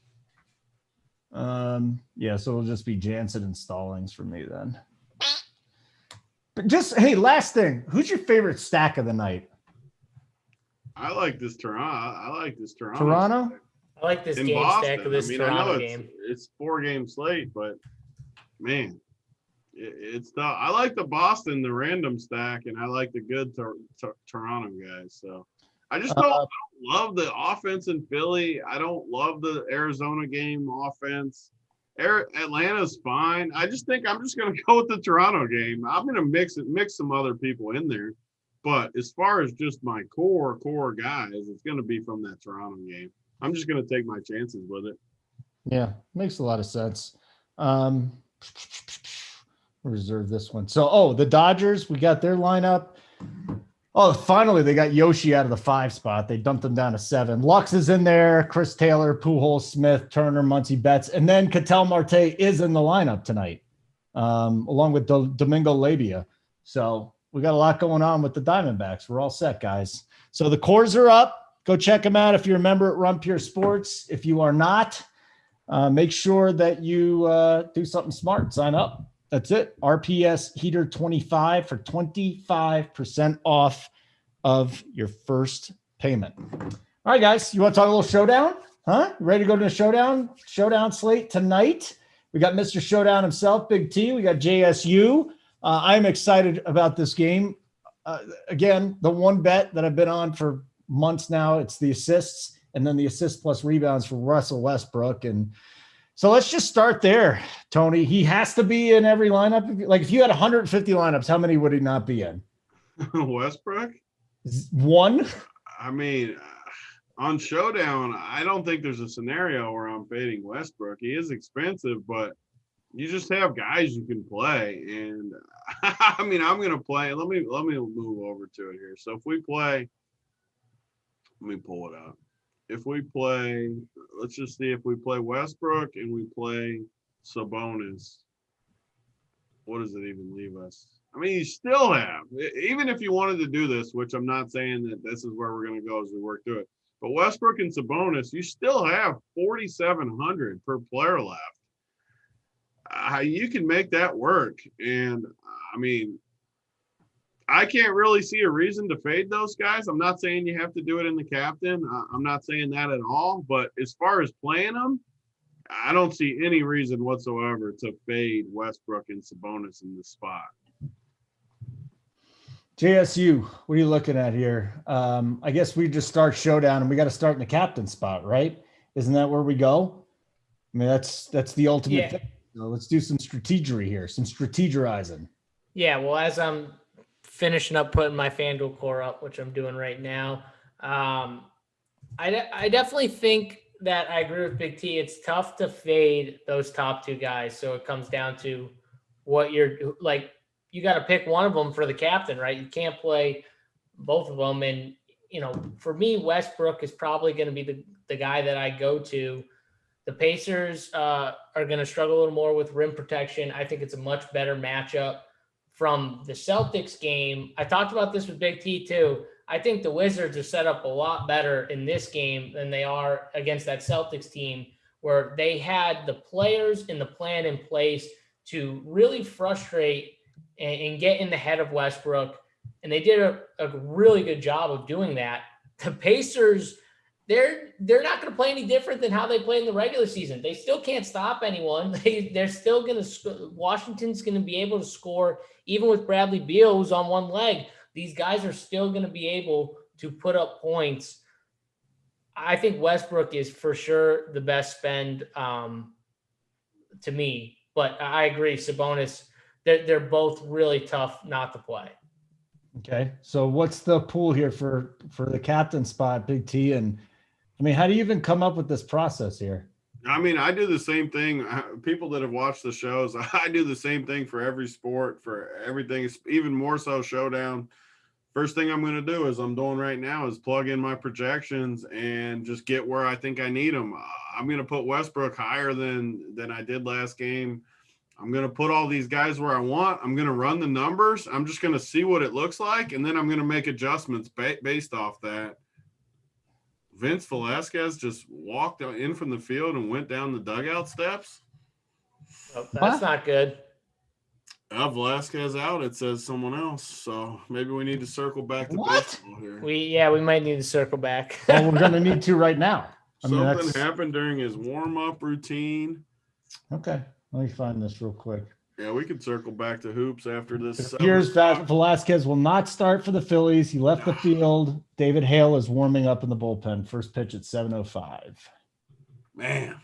Yeah, so it'll just be Jansen and Stallings for me then. But just, hey, last thing. Who's your favorite stack of the night? I like this Toronto. I like this Toronto. Toronto? I like this in game Boston. stack of this Toronto game. It's 4-game slate, but man, it's tough. I like the Boston, the random stack, and I like the good Toronto guys. So I just don't love the offense in Philly. I don't love the Arizona game offense. Atlanta's fine. I just think I'm just going to go with the Toronto game. I'm going to mix some other people in there. But as far as just my core guys, it's going to be from that Toronto game. I'm just going to take my chances with it. Yeah, makes a lot of sense. Reserve this one. So, the Dodgers, we got their lineup. Oh, finally, they got Yoshi out of the 5 spot. They dumped him down to 7. Lux is in there. Chris Taylor, Pujols, Smith, Turner, Muncy, Betts. And then Ketel Marte is in the lineup tonight, along with Domingo Labia. So we got a lot going on with the Diamondbacks. We're all set, guys. So the cores are up. Go check them out if you're a member at Run Pure Sports. If you are not, make sure that you do something smart. Sign up. That's it. RPS Heater 25 for 25% off of your first payment. All right, guys. You want to talk a little Showdown? Huh? Ready to go to the Showdown? Showdown slate tonight. We got Mr. Showdown himself, Big T. We got JSU. I'm excited about this game. again, the one bet that I've been on for months now, it's the assists and then the assists plus rebounds for Russell Westbrook. And so let's just start there, Tony. He has to be in every lineup. Like if you had 150 lineups, how many would he not be in? Westbrook? One? I mean, on Showdown, I don't think there's a scenario where I'm fading Westbrook. He is expensive, but you just have guys you can play. And I mean, I'm going to play. Let me move over to it here. So if we play, let me pull it up. If we play, let's just see if we play Westbrook and we play Sabonis, what does it even leave us? I mean, you still have, even if you wanted to do this, which I'm not saying that this is where we're going to go as we work through it, but Westbrook and Sabonis, you still have 4,700 per player left. You can make that work. And I mean, I can't really see a reason to fade those guys. I'm not saying you have to do it in the captain. I'm not saying that at all. But as far as playing them, I don't see any reason whatsoever to fade Westbrook and Sabonis in this spot. JSU, what are you looking at here? I guess we just start Showdown and we got to start in the captain spot, right? Isn't that where we go? I mean, that's the ultimate thing. So let's do some strategery here, some strategizing. Yeah, well, as I'm finishing up putting my FanDuel core up, which I'm doing right now, I definitely think that I agree with Big T. It's tough to fade those top two guys. So it comes down to what you're like. You got to pick one of them for the captain, right? You can't play both of them. And, you know, for me, Westbrook is probably going to be the guy that I go to. The Pacers are going to struggle a little more with rim protection. I think it's a much better matchup from the Celtics game. I talked about this with Big T too. I think the Wizards are set up a lot better in this game than they are against that Celtics team, where they had the players and the plan in place to really frustrate and get in the head of Westbrook. And they did a really good job of doing that. The Pacers, they're not going to play any different than how they play in the regular season. They still can't stop anyone. They're still going to – Washington's going to be able to score even with Bradley Beal, who's on one leg. These guys are still going to be able to put up points. I think Westbrook is for sure the best spend to me. But I agree, Sabonis, they're both really tough not to play. Okay, so what's the pool here for the captain spot, Big T? And I mean, how do you even come up with this process here? I mean, I do the same thing. People that have watched the shows, I do the same thing for every sport, for everything, even more so Showdown. First thing I'm going to do is I'm doing right now is plug in my projections and just get where I think I need them. I'm going to put Westbrook higher than I did last game. I'm going to put all these guys where I want. I'm going to run the numbers. I'm just going to see what it looks like, and then I'm going to make adjustments based off that. Vince Velasquez just walked in from the field and went down the dugout steps. Oh, that's not good. Velasquez out. It says someone else. So maybe we need to circle back to baseball here. We might need to circle back. Well, we're going to need to right now. Something happened during his warm-up routine. Okay. Let me find this real quick. Yeah, we could circle back to hoops after this. Here's Velasquez will not start for the Phillies. He left the field. David Hale is warming up in the bullpen. First pitch at 7:05. Man,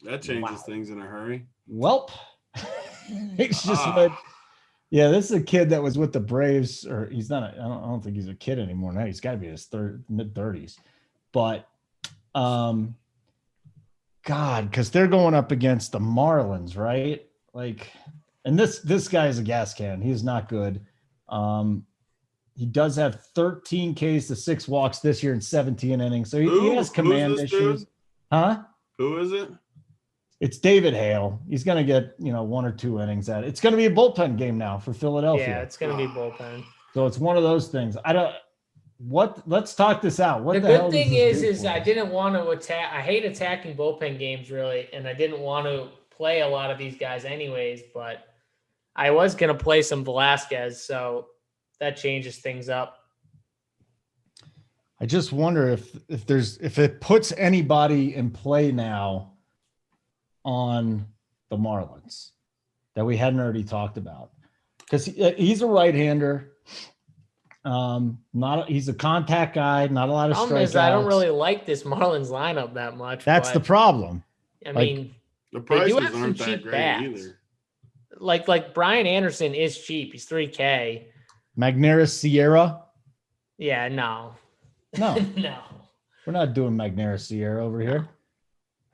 that changes things in a hurry. Welp. It's just yeah, this is a kid that was with the Braves, or he's not. I don't think he's a kid anymore now. He's got to be in his mid-30s. But God, because they're going up against the Marlins, right? Like, and this guy is a gas can. He is not good. He does have 13 Ks to 6 walks this year in 17 innings. So he has command issues. Dude? Huh? Who is it? It's David Hale. He's going to get, 1 or 2 innings at it. It's going to be a bullpen game now for Philadelphia. Yeah, it's going to be bullpen. So it's one of those things. Let's talk this out. What the good thing is I didn't want to attack. I hate attacking bullpen games really. And I didn't want to play a lot of these guys anyways, but I was going to play some Velasquez. So that changes things up. I just wonder if it puts anybody in play now on the He's a contact guy, not a lot of Problem strikeouts. is, I don't really like this Marlins lineup that much. That's the problem. I Like, mean, The they do prices have some aren't that cheap great bats. either. Like Brian Anderson is cheap. He's $3K. Magneuris Sierra. Yeah, no. No, No. we're not doing Magneuris Sierra over No. here.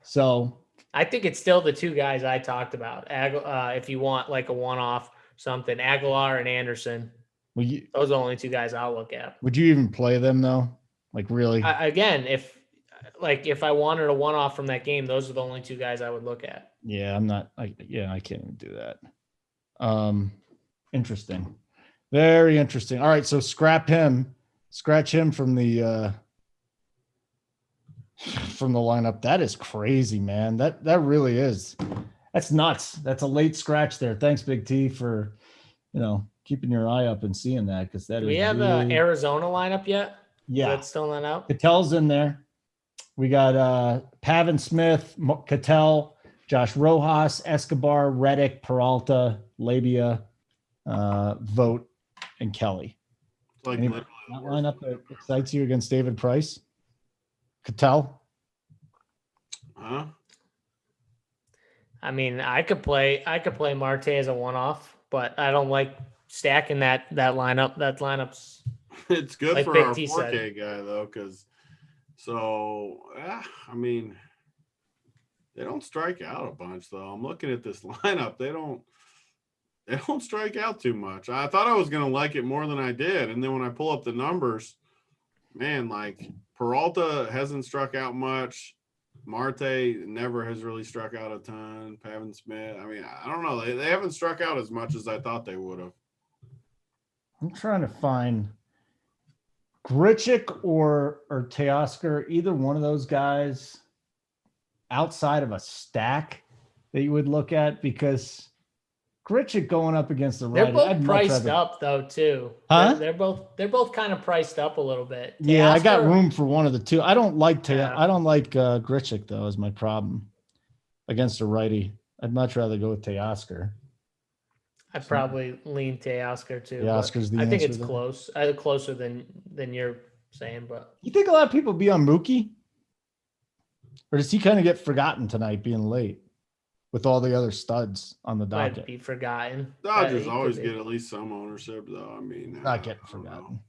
So I think it's still the two guys I talked about. If you want like a one-off something, Aguilar and Anderson. Those are the only two guys I'll look at. Would you even play them though? Like really? Again, if I wanted a one-off from that game, those are the only two guys I would look at. Yeah, I'm not. I can't even do that. Interesting. Very interesting. All right, so scratch him from the lineup. That is crazy, man. That really is. That's nuts. That's a late scratch there. Thanks, Big T, for keeping your eye up and seeing that, because that Do is. we have really... the Arizona lineup yet? Yeah, that's still not out. Catel's in there. We got Pavin Smith, Cattell, Josh Rojas, Escobar, Reddick, Peralta, Labia, Vogt, and Kelly. Like that lineup that excites you against David Price? Cattell? Huh? I mean, I could play Marte as a one-off, but I don't like stacking that lineup. That lineup's it's good like for Big our T 4K said. guy though, because I mean, they don't strike out a bunch though. I'm looking at this lineup; they don't strike out too much. I thought I was gonna like it more than I did, and then when I pull up the numbers, man, like Peralta hasn't struck out much. Marte never has really struck out a ton. Pavin Smith, I mean, I don't know. They haven't struck out as much as I thought they would have. I'm trying to find Grichuk or Teoscar, either one of those guys outside of a stack that you would look at, because Grichuk going up against the righty. They're both priced up though too. Huh? They're both kind of priced up a little bit. Yeah, I got room for one of the two. I don't like Yeah. Grichuk though, is my problem against a righty. I'd much rather go with Teoscar. I'd probably lean Teoscar too. Teoscar's the I think answer it's there. close. Closer than you're saying, but You think a lot of people be on Mookie? Or does he kind of get forgotten tonight being late with all the other studs on the might docket? be forgotten. Dodgers He always could be. get at least some ownership, though. I mean, Not getting forgotten.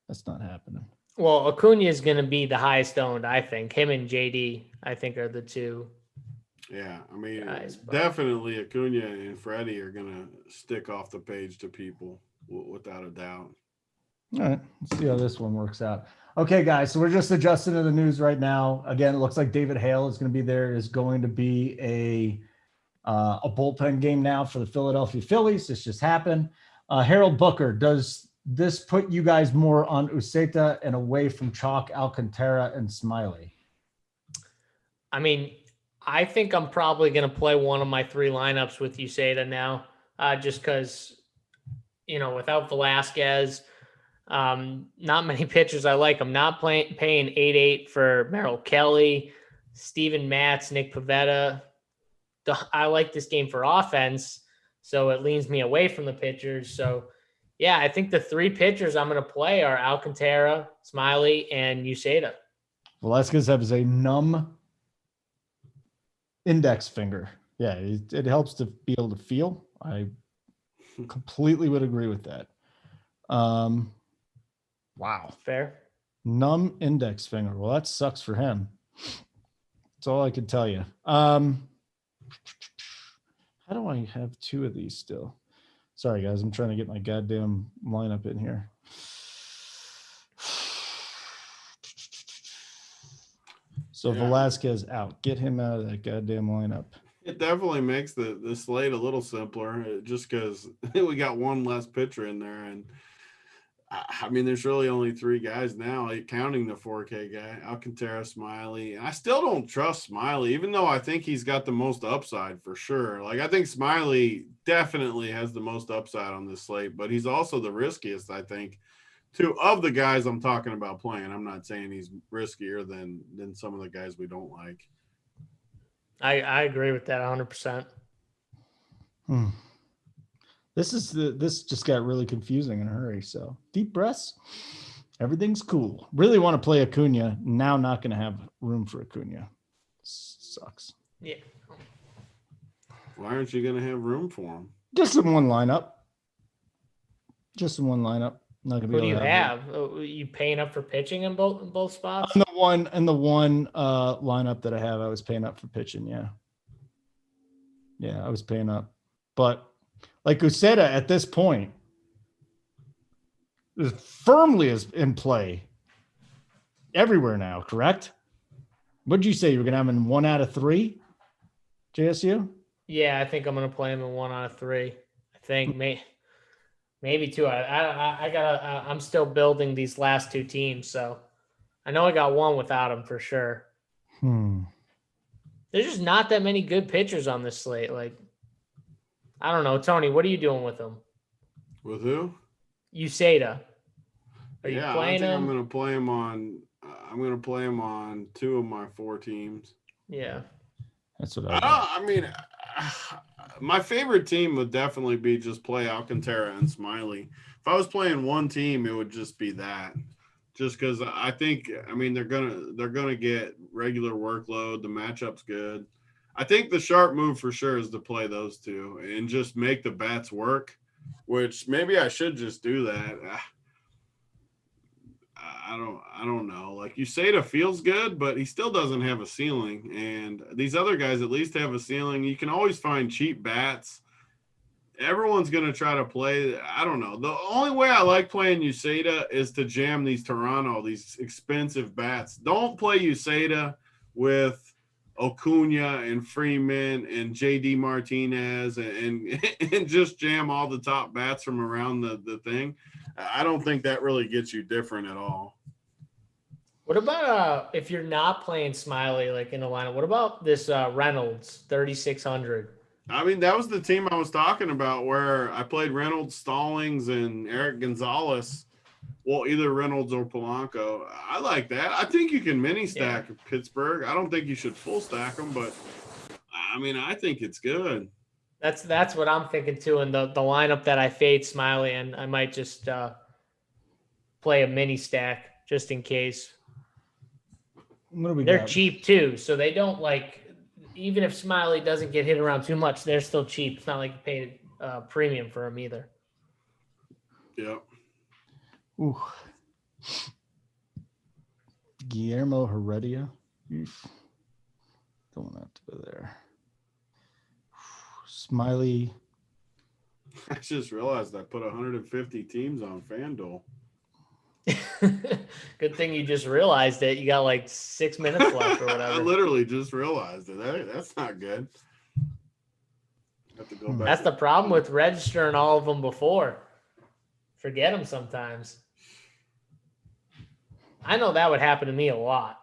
That's not happening. Well, Acuna is going to be the highest owned, I think. Him and JD, I think, are the two. Yeah, I mean, Guys, but- definitely Acuna and Freddie are going to stick off the page to people without a doubt. All right, let's see how this one works out. Okay, guys, so we're just adjusting to the news right now. Again, it looks like David Hale is going to be there. Is going to be a bullpen game now for the Philadelphia Phillies. This just happened. Harold Booker, does this put you guys more on Uceta and away from Chalk, Alcantara, and Smiley? I mean, I think I'm probably going to play one of my three lineups with Uceta now, just because, without Velasquez, not many pitchers I like. I'm not paying 8-8 for Merrill Kelly, Steven Matz, Nick Pivetta. I like this game for offense, so it leans me away from the pitchers. So, yeah, I think the three pitchers I'm going to play are Alcantara, Smiley, and Uceta. Velasquez has a numb index finger. Yeah, it helps to be able to feel. I completely would agree with that. Wow. Fair. Numb index finger. Well, that sucks for him. That's all I could tell you. How do I have two of these still? Sorry, guys. I'm trying to get my goddamn lineup in here. So Yeah. Velasquez out. Get him out of that goddamn lineup. It definitely makes the slate a little simpler, just because we got one less pitcher in there. And I mean, there's really only three guys now, counting the 4K guy, Alcantara, Smiley. And I still don't trust Smiley, even though I think he's got the most upside for sure. Like, I think Smiley definitely has the most upside on this slate, but he's also the riskiest, I think, of the guys I'm talking about playing. I'm not saying he's riskier than some of the guys we don't like. I agree with that 100%. This just got really confusing in a hurry. So deep breaths. Everything's cool. Really want to play Acuna. Now not going to have room for Acuna. Sucks. Yeah. Why aren't you going to have room for him? Just in one lineup. Not gonna be Who do you able to have? You paying up for pitching in both spots? on the one lineup that I have, I was paying up for pitching. Yeah, I was paying up. But like Uceda at this point is firmly is in play everywhere now, correct? What'd you say? You were gonna have him in 1 out of 3? JSU? Yeah, I think I'm gonna play him in 1 out of 3. I think maybe 2. I'm still building these last 2 teams, so I know I got one without him for sure. There's just not that many good pitchers on this slate. Like, I don't know, Tony. What are you doing with him? With who? Uceda. Are you I playing think him? I'm going to play him on. I'm going to play him on 2 of my 4 teams. Yeah, That's what I mean, my favorite team would definitely be just play Alcantara and Smiley. If I was playing one team, it would just be that. Just because I think, I mean, they're gonna get regular workload. The matchup's good. I think the sharp move for sure is to play those 2 and just make the bats work. Which maybe I should just do that. I don't know. Like Uceda feels good, but he still doesn't have a ceiling. And these other guys at least have a ceiling. You can always find cheap bats. Everyone's going to try to play. I don't know. The only way I like playing Uceda is to jam these these expensive bats. Don't play Uceda with Acuna and Freeman and JD Martinez and just jam all the top bats from around the thing. I don't think that really gets you different at all. What about if you're not playing Smiley like in the lineup? What about this Reynolds 3,600? I mean, that was the team I was talking about where I played Reynolds, Stallings, and Eric Gonzalez. Well, either Reynolds or Polanco. I like that. I think you can mini stack Pittsburgh. I don't think you should full stack them, but I mean, I think it's good. That's what I'm thinking too. And the lineup that I fade Smiley and I might just play a mini stack just in case. They're cheap too, so they don't like. Even if Smiley doesn't get hit around too much, they're still cheap. It's not like you paid premium for them either. Yeah. Ooh. Guillermo Heredia. Oof. Don't want to go there. Smiley. I just realized I put 150 teams on FanDuel. Good thing you just realized it. You got like 6 minutes left or whatever. I literally just realized it. That's not good. Have to go back. That's the problem with registering all of them before. Forget them sometimes. I know that would happen to me a lot.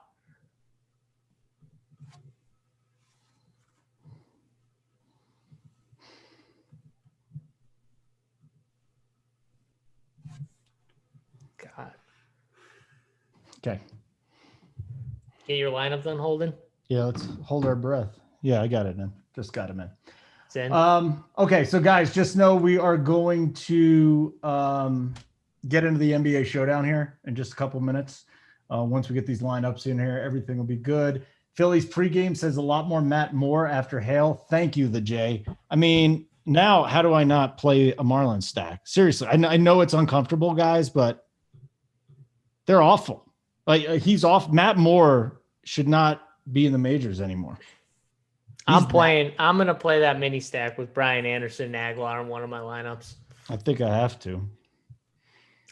God. Okay. Get your lineup done, Holden? Yeah, let's hold our breath. Yeah, I got it in. Just got him in. It's in. Okay, so guys, just know we are going to get into the NBA Showdown here in just a couple minutes. Once we get these lineups in here, everything will be good. Phillies pregame says a lot more Matt Moore after Hale. Thank you, the J. I mean, now how do I not play a Marlins stack? Seriously, I know it's uncomfortable, guys, but they're awful. Like he's off. Matt Moore should not be in the majors anymore. I'm going to play that mini stack with Brian Anderson and Aguilar in one of my lineups. I think I have to.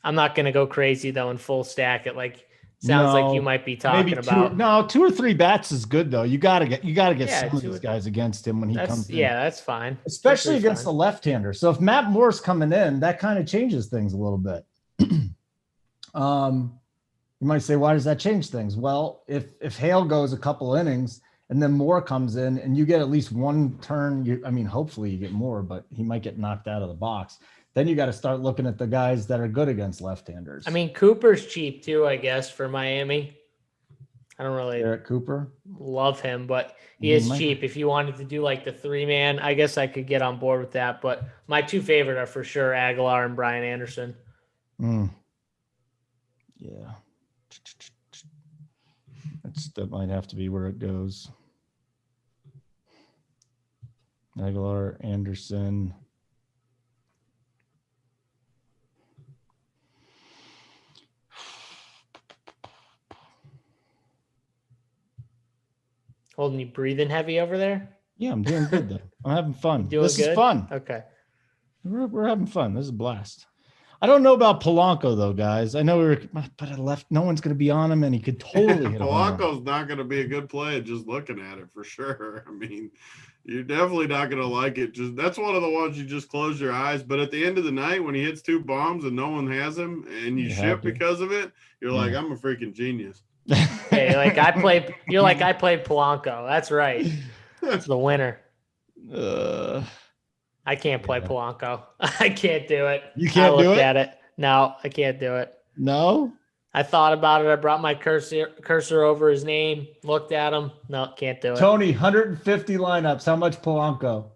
I'm not going to go crazy though and full stack it. Like sounds like you might be talking about. 2 or 3 bats is good though. You got to get some of these guys against him when he comes in. Yeah, that's fine. Especially against the left-hander. So if Matt Moore's coming in, that kind of changes things a little bit. You might say, why does that change things? Well, if Hale goes a couple innings and then Moore comes in and you get at least one turn, hopefully you get more, but he might get knocked out of the box. Then you got to start looking at the guys that are good against left-handers. I mean, Cooper's cheap too, I guess, for Miami. I don't really Garrett Cooper. love him, but he is cheap. If you wanted to do like the 3-man, I guess I could get on board with that. But my 2 favorite are for sure Aguilar and Brian Anderson. Yeah. That might have to be where it goes. Aguilar, Anderson. Holden, you breathing heavy over there? Yeah, I'm doing good though. I'm having fun. This is fun. Okay. We're having fun. This is a blast. I don't know about Polanco though, guys. I know but I left. No one's going to be on him, and he could totally hit a home run. Polanco's not going to be a good play just looking at it for sure. I mean, you're definitely not going to like it. That's one of the ones you just close your eyes. But at the end of the night, when he hits 2 bombs and no one has him, and you ship because of it, you're like, I'm a freaking genius. Hey, you're like I played Polanco. That's right. That's the winner. I can't play Polanco. I can't do it. You can't do it? At it. No, I can't do it. No? I thought about it. I brought my cursor over his name, looked at him. No, can't do it. Tony, 150 lineups. How much Polanco?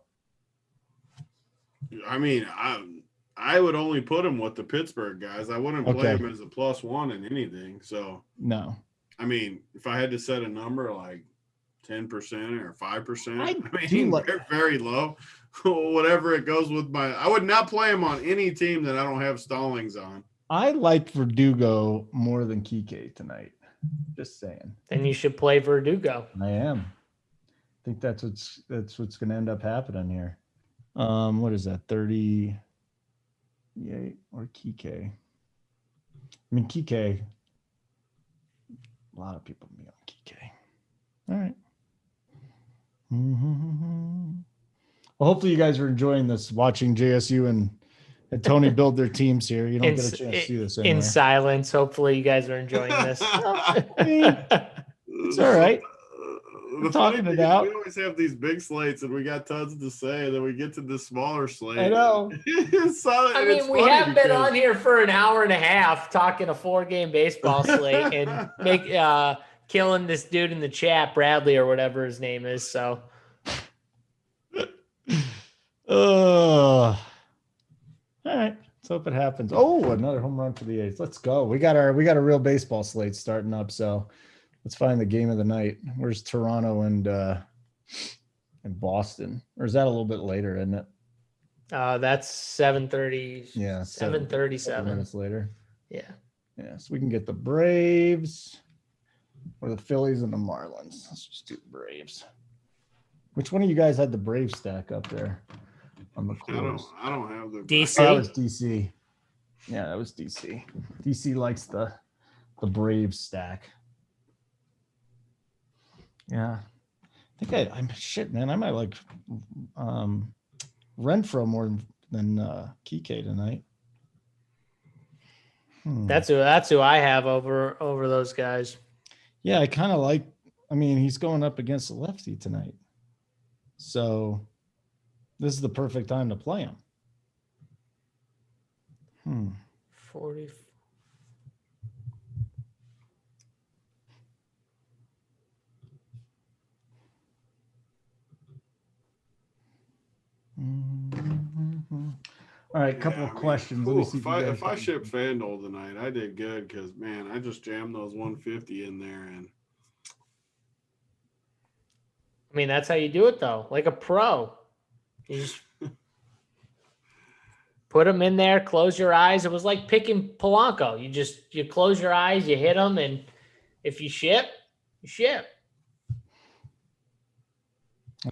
I mean, I would only put him with the Pittsburgh guys. I wouldn't play him as a +1 in anything. So no. I mean, if I had to set a number like 10% or 5%, I mean, they're very low. Whatever it goes with I would not play him on any team that I don't have Stallings on. I like Verdugo more than Kike tonight. Just saying. Then you should play Verdugo. I am. I think that's what's going to end up happening here. What is that? 38 or Kike? I mean, Kike. A lot of people be on Kike. All right. Well, hopefully you guys are enjoying this, watching JSU and Tony build their teams here. You don't get a chance to see this anywhere. In silence. Hopefully you guys are enjoying this. It's all right. We're talking it out. We always have these big slates and we got tons to say, and then we get to the smaller slate. I know. I mean, we have been on here for an hour and a half talking a 4-game baseball slate and killing this dude in the chat, Bradley or whatever his name is. So all right. Let's hope it happens. Oh, another home run for the A's. Let's go. We got a real baseball slate starting up. So let's find the game of the night. Where's Toronto and Boston? Or is that a little bit later, isn't it? That's 7:30. Yeah, 7:37 minutes later. Yeah. Yeah. So we can get the Braves or the Phillies and the Marlins. Let's just do the Braves. Which one of you guys had the Braves stack up there on the course? I don't have the DC. Oh, that was DC. Yeah, that was DC. DC likes the Braves stack. Yeah. I think I'm shit, man. I might like Renfroe more than Kike tonight. That's who I have over those guys. Yeah, I kind of like. I mean, he's going up against a lefty tonight, so this is the perfect time to play him. 40. All right, couple of questions. Let me see if I ship FanDuel tonight, I did good because, man, I just jammed those 150 in there. And I mean, that's how you do it, though. Like a pro. You just put them in there, close your eyes. It was like picking Polanco. You close your eyes, you hit them, and if you ship, you ship.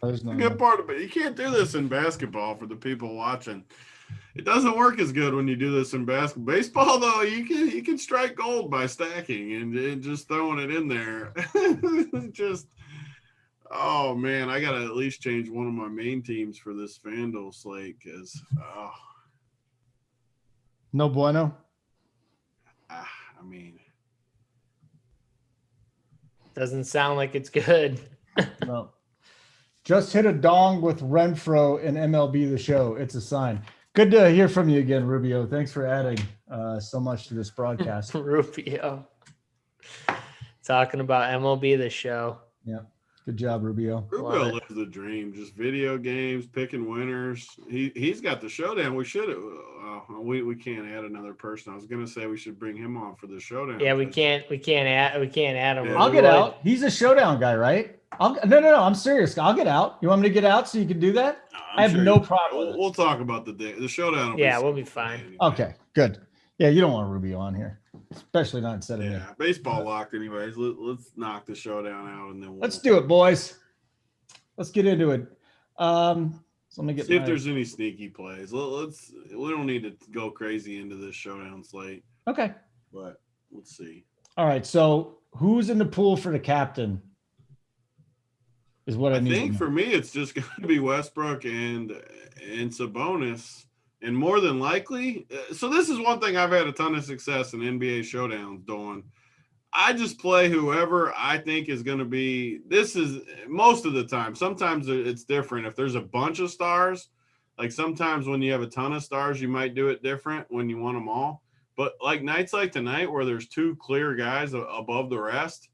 The good part of it, you can't do this in basketball for the people watching. It doesn't work as good when you do this in basketball. Baseball, though, you can strike gold by stacking and just throwing it in there. Oh man, I gotta at least change one of my main teams for this FanDuel slate because no bueno. I mean, doesn't sound like it's good. No. Just hit a dong with Renfroe and MLB The Show. It's a sign. Good to hear from you again, Rubio. Thanks for adding so much to this broadcast. Rubio. Talking about MLB The Show. Yeah. Good job, Rubio. Rubio lives the dream. Just video games, picking winners. He's got the showdown. We should we can't add another person. I was gonna say we should bring him on for the showdown. Yeah, we can't add him. Yeah. I'll get out. He's a showdown guy, right? No. I'm serious. I'll get out. You want me to get out so you can do that? I have no problem. We'll talk about the showdown. We'll be fine. Anyway. Okay, good. Yeah, you don't want Rubio on here, especially not instead of me. Baseball locked anyways. Let's knock the showdown out and then let's do it, boys. Let's get into it. So let me see if there's any sneaky plays. We don't need to go crazy into this showdown slate. Okay. But let's see. All right. So who's in the pool for the captain? Is what I need. I think for me, it's just going to be Westbrook and Sabonis. And more than likely, so this is one thing I've had a ton of success in NBA showdowns doing. I just play whoever I think is going to be. This is most of the time. Sometimes it's different. If there's a bunch of stars, like sometimes when you have a ton of stars, you might do it different when you want them all. But like nights like tonight where there's two clear guys above the rest,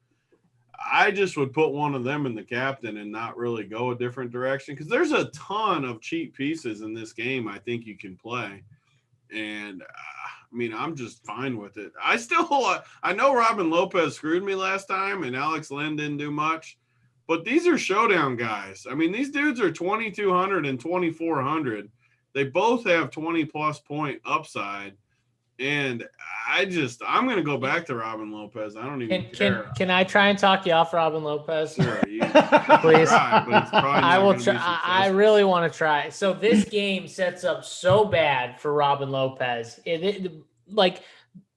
I just would put one of them in the captain and not really go a different direction because there's a ton of cheap pieces in this game I think you can play. And I mean, I'm just fine with it. I know Robin Lopez screwed me last time and Alex Len didn't do much, but these are showdown guys. I mean, these dudes are 2,200 and 2,400. They both have 20-plus point upside. And I'm going to go back to Robin Lopez. I don't even care. Can I try and talk you off Robin Lopez? Sure, please. Try, but it's I will try. I really want to try. So this game sets up so bad for Robin Lopez. Like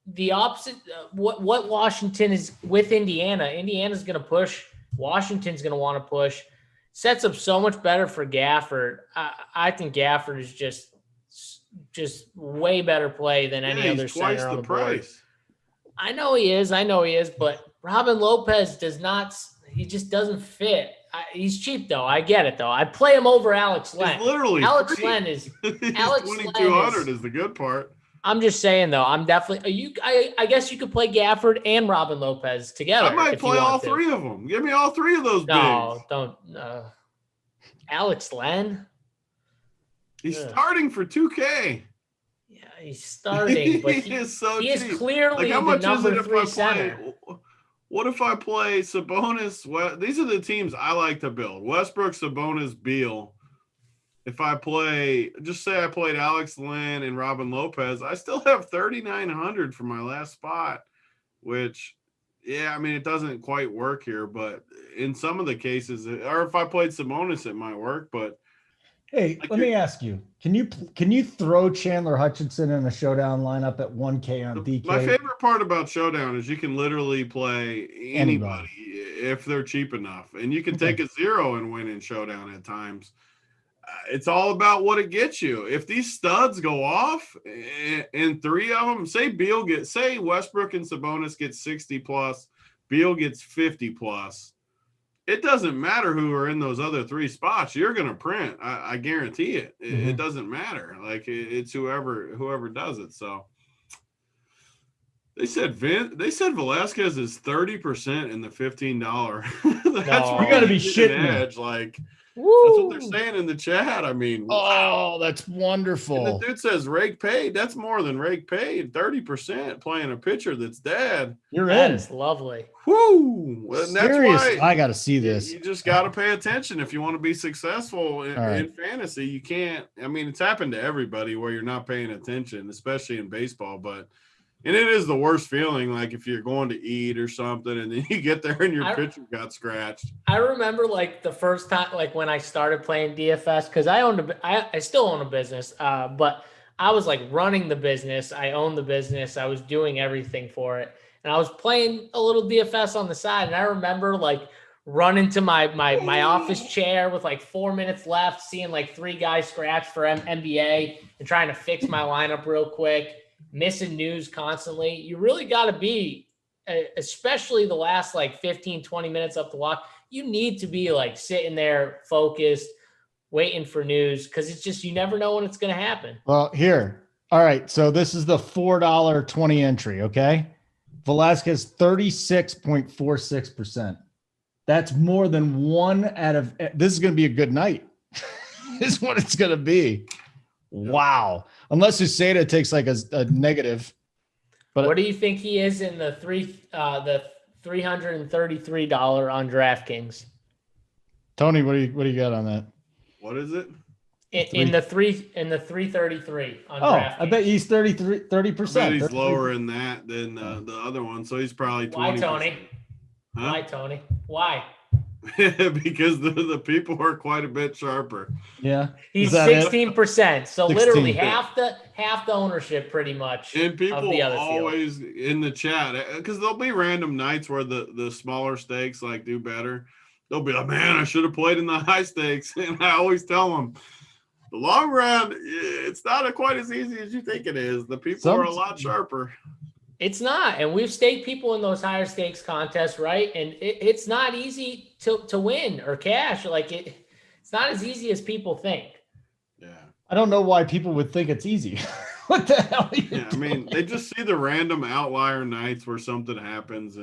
the opposite. What Washington is with Indiana. Indiana's going to push. Washington's going to want to push. Sets up so much better for Gafford. I think Gafford is just way better play than any other center on the board. I know he is, but Robin Lopez does not. He just doesn't fit. He's cheap though. I get it though. I play him over Alex Len. Literally, Alex Len is 2,200 is the good part. I'm just saying though. I'm definitely I guess you could play Gafford and Robin Lopez together. I might play all three of them. Give me all three of those. No, don't. Alex Len. He's starting for 2K. Yeah, he's starting, but he is clearly the number 3 center. What if I play Sabonis? These are the teams I like to build. Westbrook, Sabonis, Beal. If I play, just say I played Alex Len and Robin Lopez, I still have 3,900 for my last spot, which, yeah, I mean, it doesn't quite work here, but in some of the cases, or if I played Sabonis, it might work, but hey, let me ask you: Can you throw Chandler Hutchinson in a showdown lineup at 1K on DK? My favorite part about showdown is you can literally play anybody if they're cheap enough, and you can take a 0 and win in showdown at times. It's all about what it gets you. If these studs go off, and 3 of them, say Westbrook and Sabonis get 60 plus, Beal gets 50 plus. It doesn't matter who are in those other 3 spots. You're going to print. I guarantee it. It doesn't matter. Like it's whoever does it. So they said Velasquez is 30% in the $15. That's you got to be shitting edge. Like that's what they're saying in the chat. I mean, wow, that's wonderful. And the dude says rake paid. That's more than rake paid. 30% playing a pitcher that's dead. You're in. It's lovely. Woo! Well, that's why I got to see this. You just got to pay attention if you want to be successful in fantasy. You can't. I mean, it's happened to everybody where you're not paying attention, especially in baseball. And it is the worst feeling, like if you're going to eat or something, and then you get there and your pitcher got scratched. I remember like the first time, like when I started playing DFS, because I still own a business, but I was like running the business. I owned the business. I was doing everything for it. And I was playing a little DFS on the side. And I remember like running to my office chair with like 4 minutes left, seeing like 3 guys scratch for NBA and trying to fix my lineup real quick, missing news constantly. You really got to be, especially the last like 15, 20 minutes up the clock, you need to be like sitting there focused, waiting for news, because it's just, you never know when it's going to happen. Well, here. All right. So this is the $4.20 entry. Okay. Velasquez 36.46%. That's more than one out of. This is going to be a good night. This is what it's going to be. Wow. Unless Useda takes like a negative. But what do you think he is in the $333 on DraftKings? Tony, what do you got on that? What is it? In the 333 on DraftKings. I bet he's 30%. I bet he's lower in that than the other one. So he's probably 20%. Why, Tony? Huh? Why, Tony? Why? Because the people are quite a bit sharper. Yeah. He's 16%. So 16. literally half the ownership pretty much. And people of the other always field. in the chat, because there'll be random nights where the smaller stakes like do better. They'll be like, man, I should have played in the high stakes. And I always tell them, the long run, it's not quite as easy as you think it is. The people are a lot sharper. It's not. And we've staked people in those higher stakes contests, right? And it's not easy to win or cash. Like it's not as easy as people think. Yeah. I don't know why people would think it's easy. What the hell are you doing? I mean, they just see the random outlier nights where something happens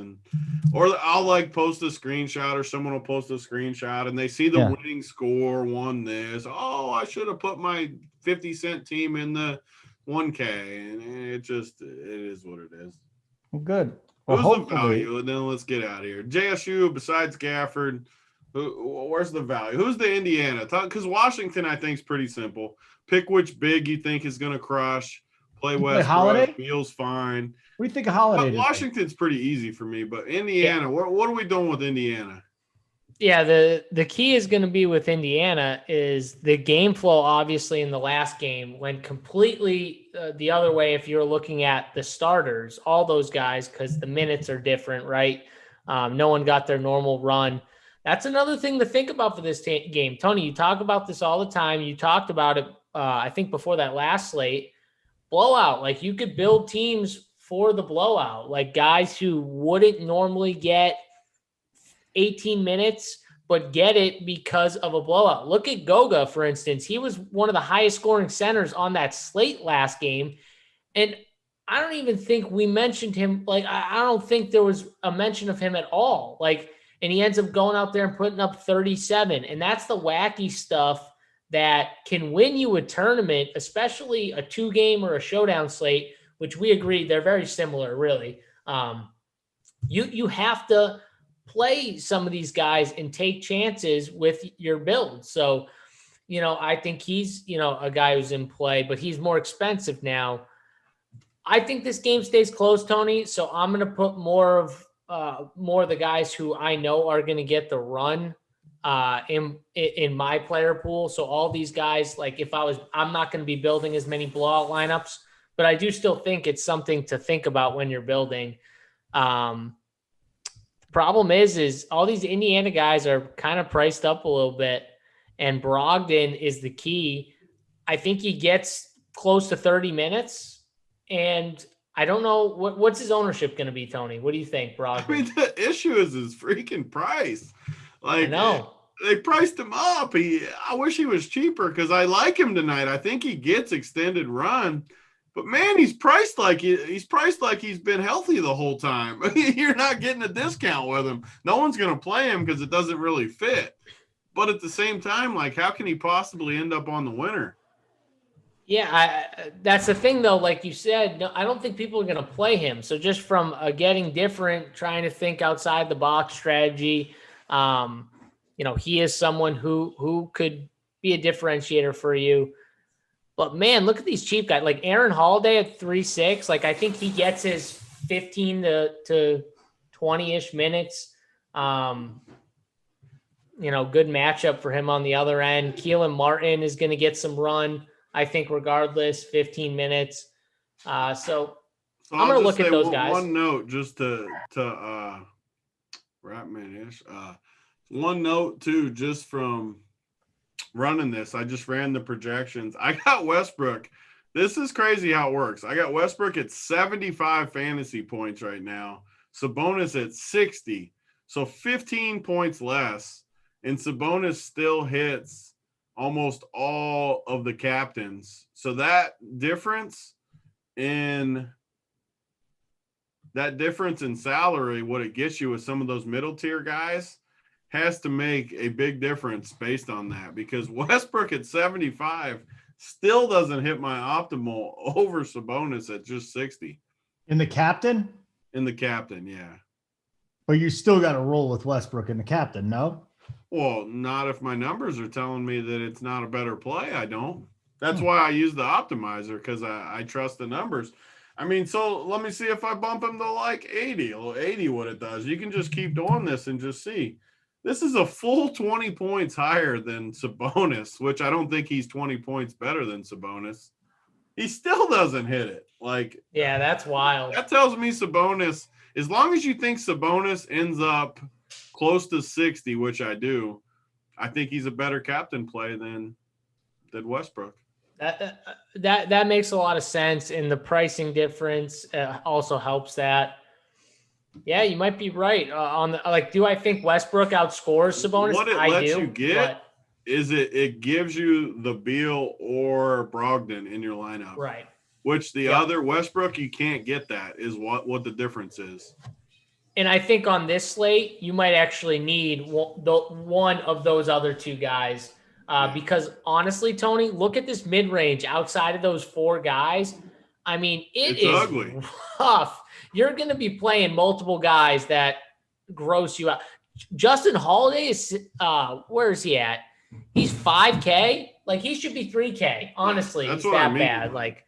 or I'll like post a screenshot or someone will post a screenshot and they see the winning score won this. Oh, I should have put my 50-cent team in the 1K, and it is what it is. Well, good. Well, Who's the value? And then let's get out of here. JSU besides Gafford, where's the value? Who's the Indiana? Because Washington, I think, is pretty simple. Pick which big you think is going to crush. Play Westbrook. Feels fine. What do you think of Holiday? Washington's pretty easy for me, but Indiana, what are we doing with Indiana? Yeah, the key is going to be with Indiana is the game flow, obviously, in the last game went completely the other way if you're looking at the starters, all those guys, because the minutes are different, right? No one got their normal run. That's another thing to think about for this game. Tony, you talk about this all the time. You talked about it, I think, before that last slate. Blowout. Like, you could build teams for the blowout, like guys who wouldn't normally get 18 minutes, but get it because of a blowout. Look at Goga, for instance. He was one of the highest scoring centers on that slate last game. And I don't even think we mentioned him. Like, I don't think there was a mention of him at all. Like, and he ends up going out there and putting up 37. And that's the wacky stuff that can win you a tournament, especially a 2-game or a showdown slate, which we agree they're very similar, really. You have to play some of these guys and take chances with your build. So, I think he's, a guy who's in play, but he's more expensive now. I think this game stays close, Tony. So I'm going to put more of the guys who I know are going to get the run in my player pool. So all these guys, like I'm not going to be building as many blowout lineups, but I do still think it's something to think about when you're building. Problem is all these Indiana guys are kind of priced up a little bit, and Brogdon is the key. I think he gets close to 30 minutes, and I don't know what's his ownership going to be, Tony. What do you think, Brogdon? I mean, the issue is his freaking price. Like, I know. They priced him up. I wish he was cheaper because I like him tonight. I think he gets extended run. But man, he's priced like he's been healthy the whole time. You're not getting a discount with him. No one's going to play him because it doesn't really fit. But at the same time, like, how can he possibly end up on the winner? Yeah, that's the thing, though. Like you said, no, I don't think people are going to play him. So just from a getting different, trying to think outside the box strategy, he is someone who could be a differentiator for you. But man, look at these cheap guys like Aaron Holiday at 3.6. Like, I think he gets his 15 to 20-ish minutes. Good matchup for him on the other end. Keelan Martin is going to get some run, I think, regardless, 15 minutes. So I'm going to look at those guys. One note just to wrap man-ish. One note too, just from running this, I just ran the projections. I got Westbrook. This is crazy how it works. I got Westbrook at 75 fantasy points right now. Sabonis at 60. So 15 points less. And Sabonis still hits almost all of the captains. So that difference in that difference in salary, what it gets you with some of those middle tier guys, has to make a big difference based on that, because Westbrook at 75 still doesn't hit my optimal over Sabonis at just 60. In the captain? In the captain, yeah. But you still got to roll with Westbrook in the captain, no? Well, not if my numbers are telling me that it's not a better play. I don't. That's why I use the optimizer, because I trust the numbers. I mean, so let me see if I bump him to like 80. 80 what it does. You can just keep doing this and just see. This is a full 20 points higher than Sabonis, which I don't think he's 20 points better than Sabonis. He still doesn't hit it. Like, yeah, that's wild. That tells me Sabonis, as long as you think Sabonis ends up close to 60, which I do, I think he's a better captain play than Westbrook. That makes a lot of sense, and the pricing difference also helps that. Yeah, you might be right. Do I think Westbrook outscores Sabonis? What it lets you get is it gives you the Beal or Brogdon in your lineup, right? Which the other Westbrook, you can't get that. Is what the difference is. And I think on this slate, you might actually need one of those other two guys. Because honestly, Tony, look at this mid-range outside of those four guys. I mean, it's ugly. Rough. You're going to be playing multiple guys that gross you out. Justin Holiday is, where is he at? He's 5K. Like, he should be 3K. Honestly, that's he's what that I mean. bad. Like,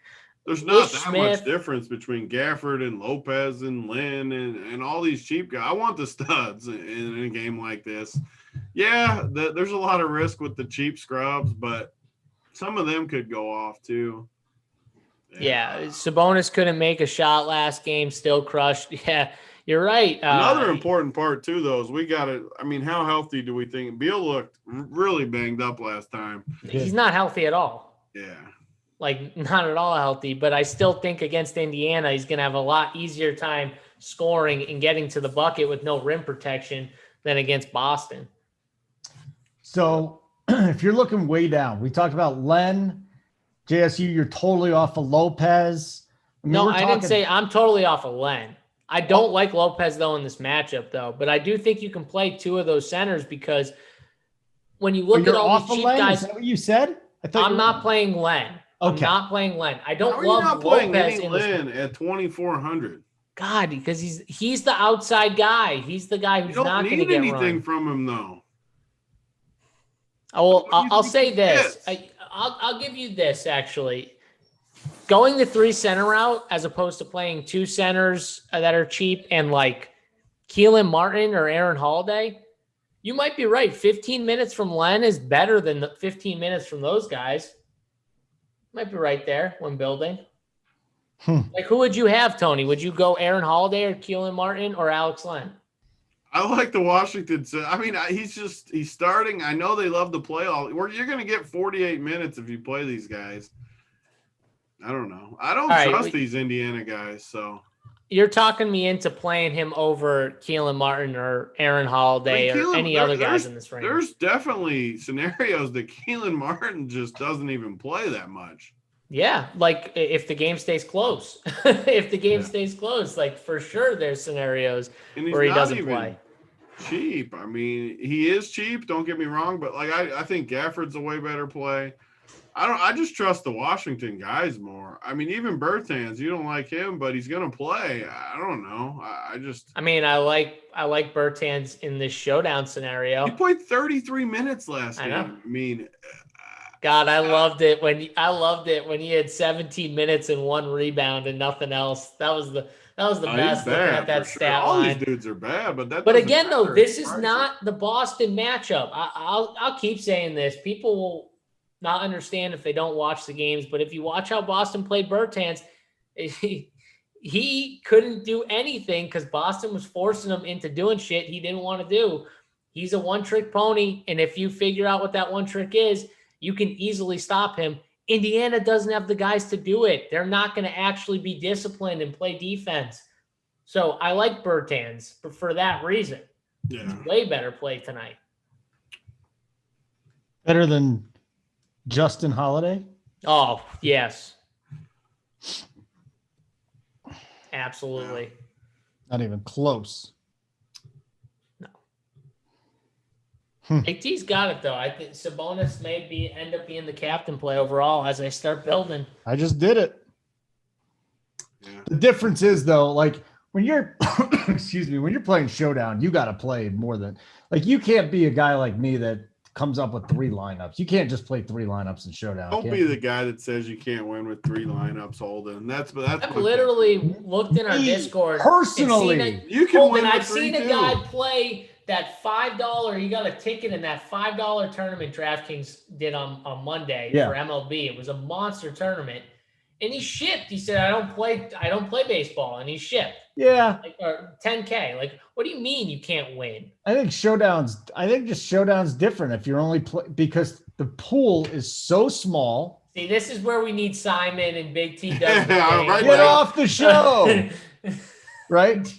there's not that much difference between Gafford and Lopez and Lynn and all these cheap guys. I want the studs in a game like this. Yeah, there's a lot of risk with the cheap scrubs, but some of them could go off too. Yeah, Sabonis couldn't make a shot last game, still crushed. Yeah, you're right. Another important part too, though, is we got to. I mean, how healthy do we think Beal looked? Really banged up last time. He's not healthy at all. Yeah, like not at all healthy. But I still think against Indiana, he's going to have a lot easier time scoring and getting to the bucket with no rim protection than against Boston. So if you're looking way down, we talked about Len, JSU, you're totally off of Lopez. I didn't say I'm totally off of Len. I don't like Lopez, though, in this matchup, though. But I do think you can play two of those centers because when you look at all these cheap guys. Is that what you said? I'm not playing Len. Okay. I'm not playing Len. I don't love not playing Lopez any Len at 2,400. God, because he's the outside guy. He's the guy who's not going to get anything from him, though. Oh, well, I'll say this. I'll give you this, actually. Going the 3 center route as opposed to playing 2 centers that are cheap and like Keelan Martin or Aaron Holiday, you might be right. 15 minutes from Len is better than the 15 minutes from those guys. Might be right there when building. Like, who would you have, Tony? Would you go Aaron Holiday or Keelan Martin or Alex Len? I like the Washington. I mean, he's starting. I know they love to play you're going to get 48 minutes if you play these guys. I don't know. I don't trust these Indiana guys. So you're talking me into playing him over Keelan Martin or Aaron Holiday or any other guys in this range. There's definitely scenarios that Keelan Martin just doesn't even play that much. Yeah, like if the game stays close. If the game stays close, like for sure there's scenarios where he doesn't play. Cheap. I mean, he is cheap, don't get me wrong, but like I think Gafford's a way better play. I just trust the Washington guys more. I mean, even Bertans, you don't like him, but he's gonna play. I don't know. I like Bertans in this showdown scenario. He played 33 minutes last game. I mean, God, I loved it when he had 17 minutes and 1 rebound and nothing else. That was the best looking at that stat line. All these dudes are bad, but again, though, this is not the Boston matchup. I'll keep saying this. People will not understand if they don't watch the games, but if you watch how Boston played Bertans, he couldn't do anything because Boston was forcing him into doing shit he didn't want to do. He's a one-trick pony, and if you figure out what that one trick is, you can easily stop him. Indiana doesn't have the guys to do it. They're not going to actually be disciplined and play defense. So I like Bertans for that reason. Yeah. Way better play tonight. Better than Justin Holiday? Oh, yes. Absolutely. Not even close. Big T's got it though. I think Sabonis may end up being the captain play overall as I start building. I just did it. Yeah. The difference is though, like when you're, excuse me, when you're playing Showdown, you got to play more than like you can't be a guy like me that comes up with 3 lineups. You can't just play 3 lineups in Showdown. Don't be the guy that says you can't win with 3 lineups, Holden. That's I've literally looked in our Discord personally. You can win with I've 3 seen a too. guy play that $5. He got a ticket in that $5 tournament DraftKings did on Monday for MLB. It was a monster tournament, and he shipped. He said, "I don't play baseball," and he shipped. Yeah, like, or 10K. Like, what do you mean you can't win? I think just Showdown's different if you're only because the pool is so small. See, this is where we need Simon and Big T. Right Get off the show, right?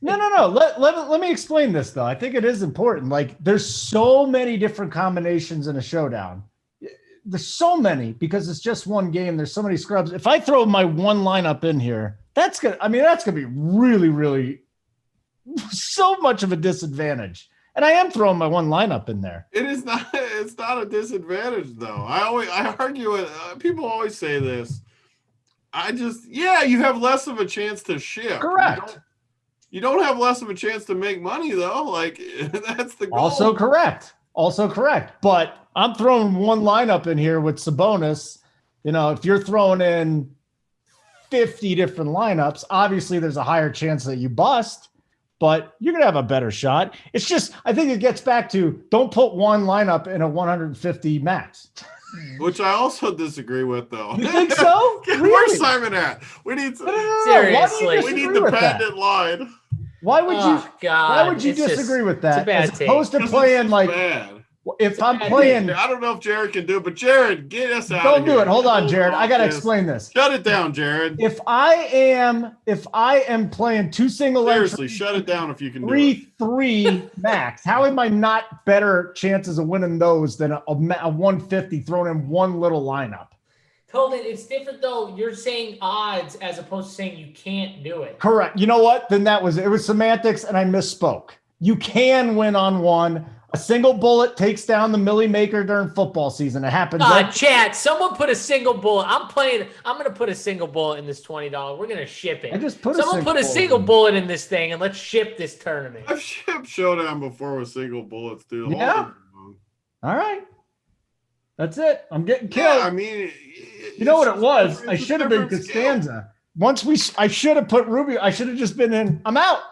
No. Let me explain this though. I think it is important. Like, there's so many different combinations in a Showdown. There's so many because it's just one game. There's so many scrubs. If I throw my one lineup in here, that's gonna be really, really so much of a disadvantage. And I am throwing my one lineup in there. It's not a disadvantage though. I argue it. People always say this. You have less of a chance to ship. Correct. You don't have less of a chance to make money though. Like, that's the goal. Also correct. But I'm throwing one lineup in here with Sabonis. You know, if you're throwing in 50 different lineups, obviously there's a higher chance that you bust, but you're going to have a better shot. It's just, I think it gets back to don't put one lineup in a 150 max. Which I also disagree with, though. You think so? Really? Where's Simon at? We need Seriously. we need the patent line. Why would you It's disagree with that? It's a bad as opposed to playing like bad. If I'm playing, I don't know if Jared can do it, but Jared, get us out. Don't do it. Hold on, Jared. I got to explain this. Shut it down, Jared. If I am playing 2 single legs, seriously, shut it down if you can do it. 3 max. How am I not better chances of winning those than a 150 thrown in one little lineup? Holden, it's different though. You're saying odds as opposed to saying you can't do it. Correct. You know what? Then it was semantics, and I misspoke. You can win on one. A single bullet takes down the Millie Maker during football season. It happens. Chat. Someone put a single bullet. I'm going to put a single bullet in this $20. We're going to ship it. Someone put a single bullet in this thing, and let's ship this tournament. I've shipped Showdown before with single bullets too. Yeah. All right. That's it. I'm getting killed. Yeah, I mean, you know what it was? I should have been Costanza. I should have put Rubio. I should have just been in. I'm out.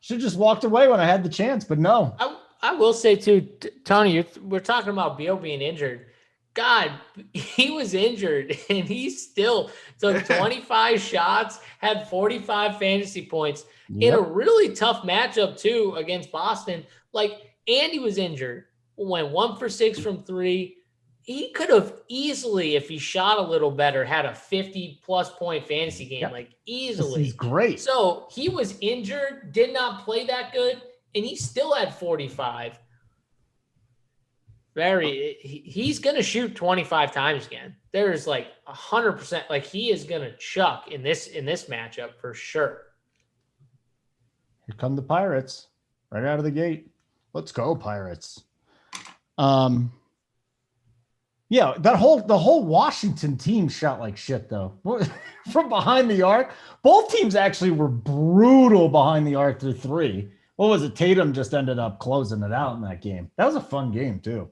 Should have just walked away when I had the chance, but no. I will say too, Tony, we're talking about Beal being injured. God, he was injured and he still took 25 shots, had 45 fantasy points in a really tough matchup too against Boston. Like, Andy was injured, went 1 for 6 from 3. He could have easily, if he shot a little better, had a 50-plus point fantasy game, like easily. He's great. So he was injured, did not play that good, and he still had 45. He's going to shoot 25 times again. There's like 100%. Like, he is going to chuck in this matchup for sure. Here come the Pirates right out of the gate. Let's go, Pirates. Yeah, the whole Washington team shot like shit though. From behind the arc, both teams actually were brutal behind the arc through 3. What was it? Tatum just ended up closing it out in that game. That was a fun game too.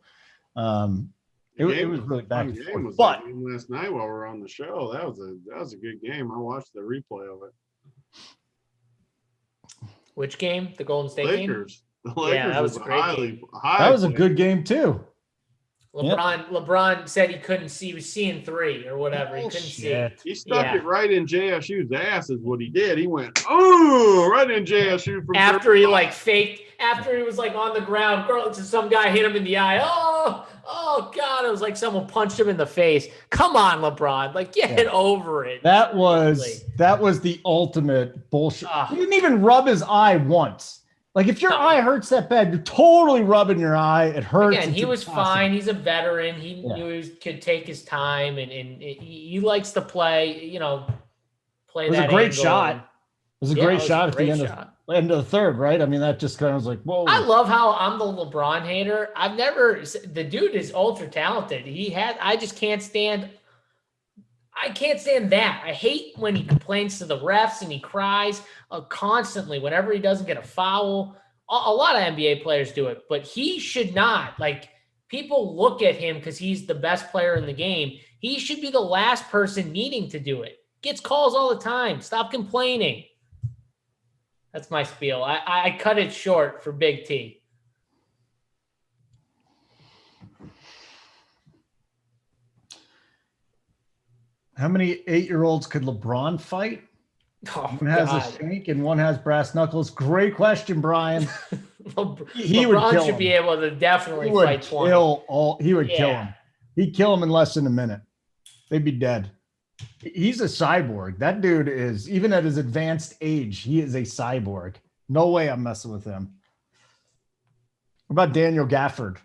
It was really back and forth. But last night while we were on the show, that was a good game. I watched the replay of it. Which game? The Golden State Lakers. game? The Lakers yeah, that was a great game. That was a good game too. LeBron said he couldn't see. He was seeing 3 or whatever. He couldn't see. He stuck it right in JSU's ass is what he did. He went, right in JSU. From after he faked, after he was on the ground, some guy hit him in the eye. Oh God. It was like someone punched him in the face. Come on, LeBron. Get over it. That was the ultimate bullshit. He didn't even rub his eye once. If your eye hurts that bad, you're totally rubbing your eye. It hurts. Again, he was fine. He's a veteran. He knew he could take his time, and he likes to play. Play that. It was a great shot. was a Yeah, it great was a shot at the great end shot. end of the third, right? I mean, that just kind of was like, whoa. I love how I'm the LeBron hater. The dude is ultra talented. I just can't stand that. I hate when he complains to the refs and he cries constantly whenever he doesn't get a foul. A lot of NBA players do it, but he should not. Like, people look at him because he's the best player in the game. He should be the last person needing to do it. Gets calls all the time. Stop complaining. That's my spiel. I cut it short for Big T. How many 8-year-olds could LeBron fight? Oh, One has God. a shank and one has brass knuckles. Great question, Brian. He would LeBron kill should him. be able to definitely He would fight 20. He would kill Yeah. him. He'd kill him in less than a minute. They'd be dead. He's a cyborg. That dude is, even at his advanced age, he is a cyborg. No way I'm messing with him. What about Daniel Gafford?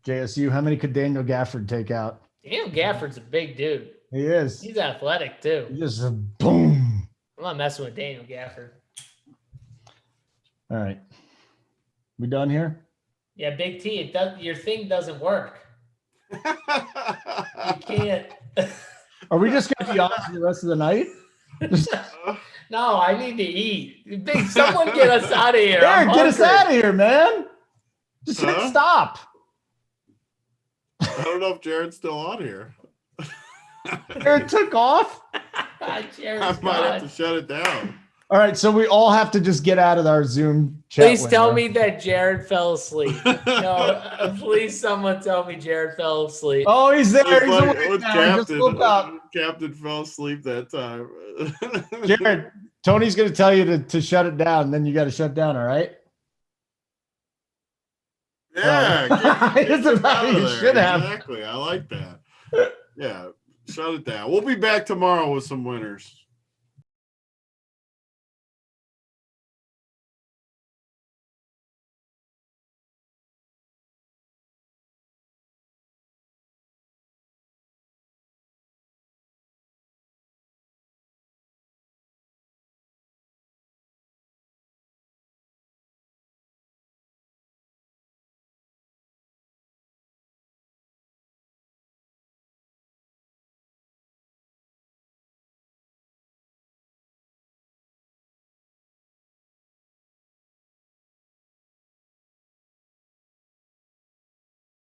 JSU, how many could Daniel Gafford take out? Daniel Gafford's a big dude. He is. He's athletic, too. He just boom. I'm not messing with Daniel Gafford. All right. We done here? Yeah, Big T, your thing doesn't work. You can't. Are we just going to be on for the rest of the night? No, I need to eat. Someone get us out of here. Eric, get us out of here, man. Just hit Huh? stop. I don't know if Jared's still on here. Eric took off. I might have to shut it down. All right, so we all have to just get out of our Zoom chat. Please tell window. me that Jared fell asleep. No, please someone tell me Jared fell asleep. Oh, he's there. It's He's like awake with now. He just woke up. Captain fell asleep that time. Jared, Tony's going to tell you to shut it down. Then you got to shut down, all right? Yeah, It's about you should have. Exactly. I like that. Yeah, shut it down. We'll be back tomorrow with some winners.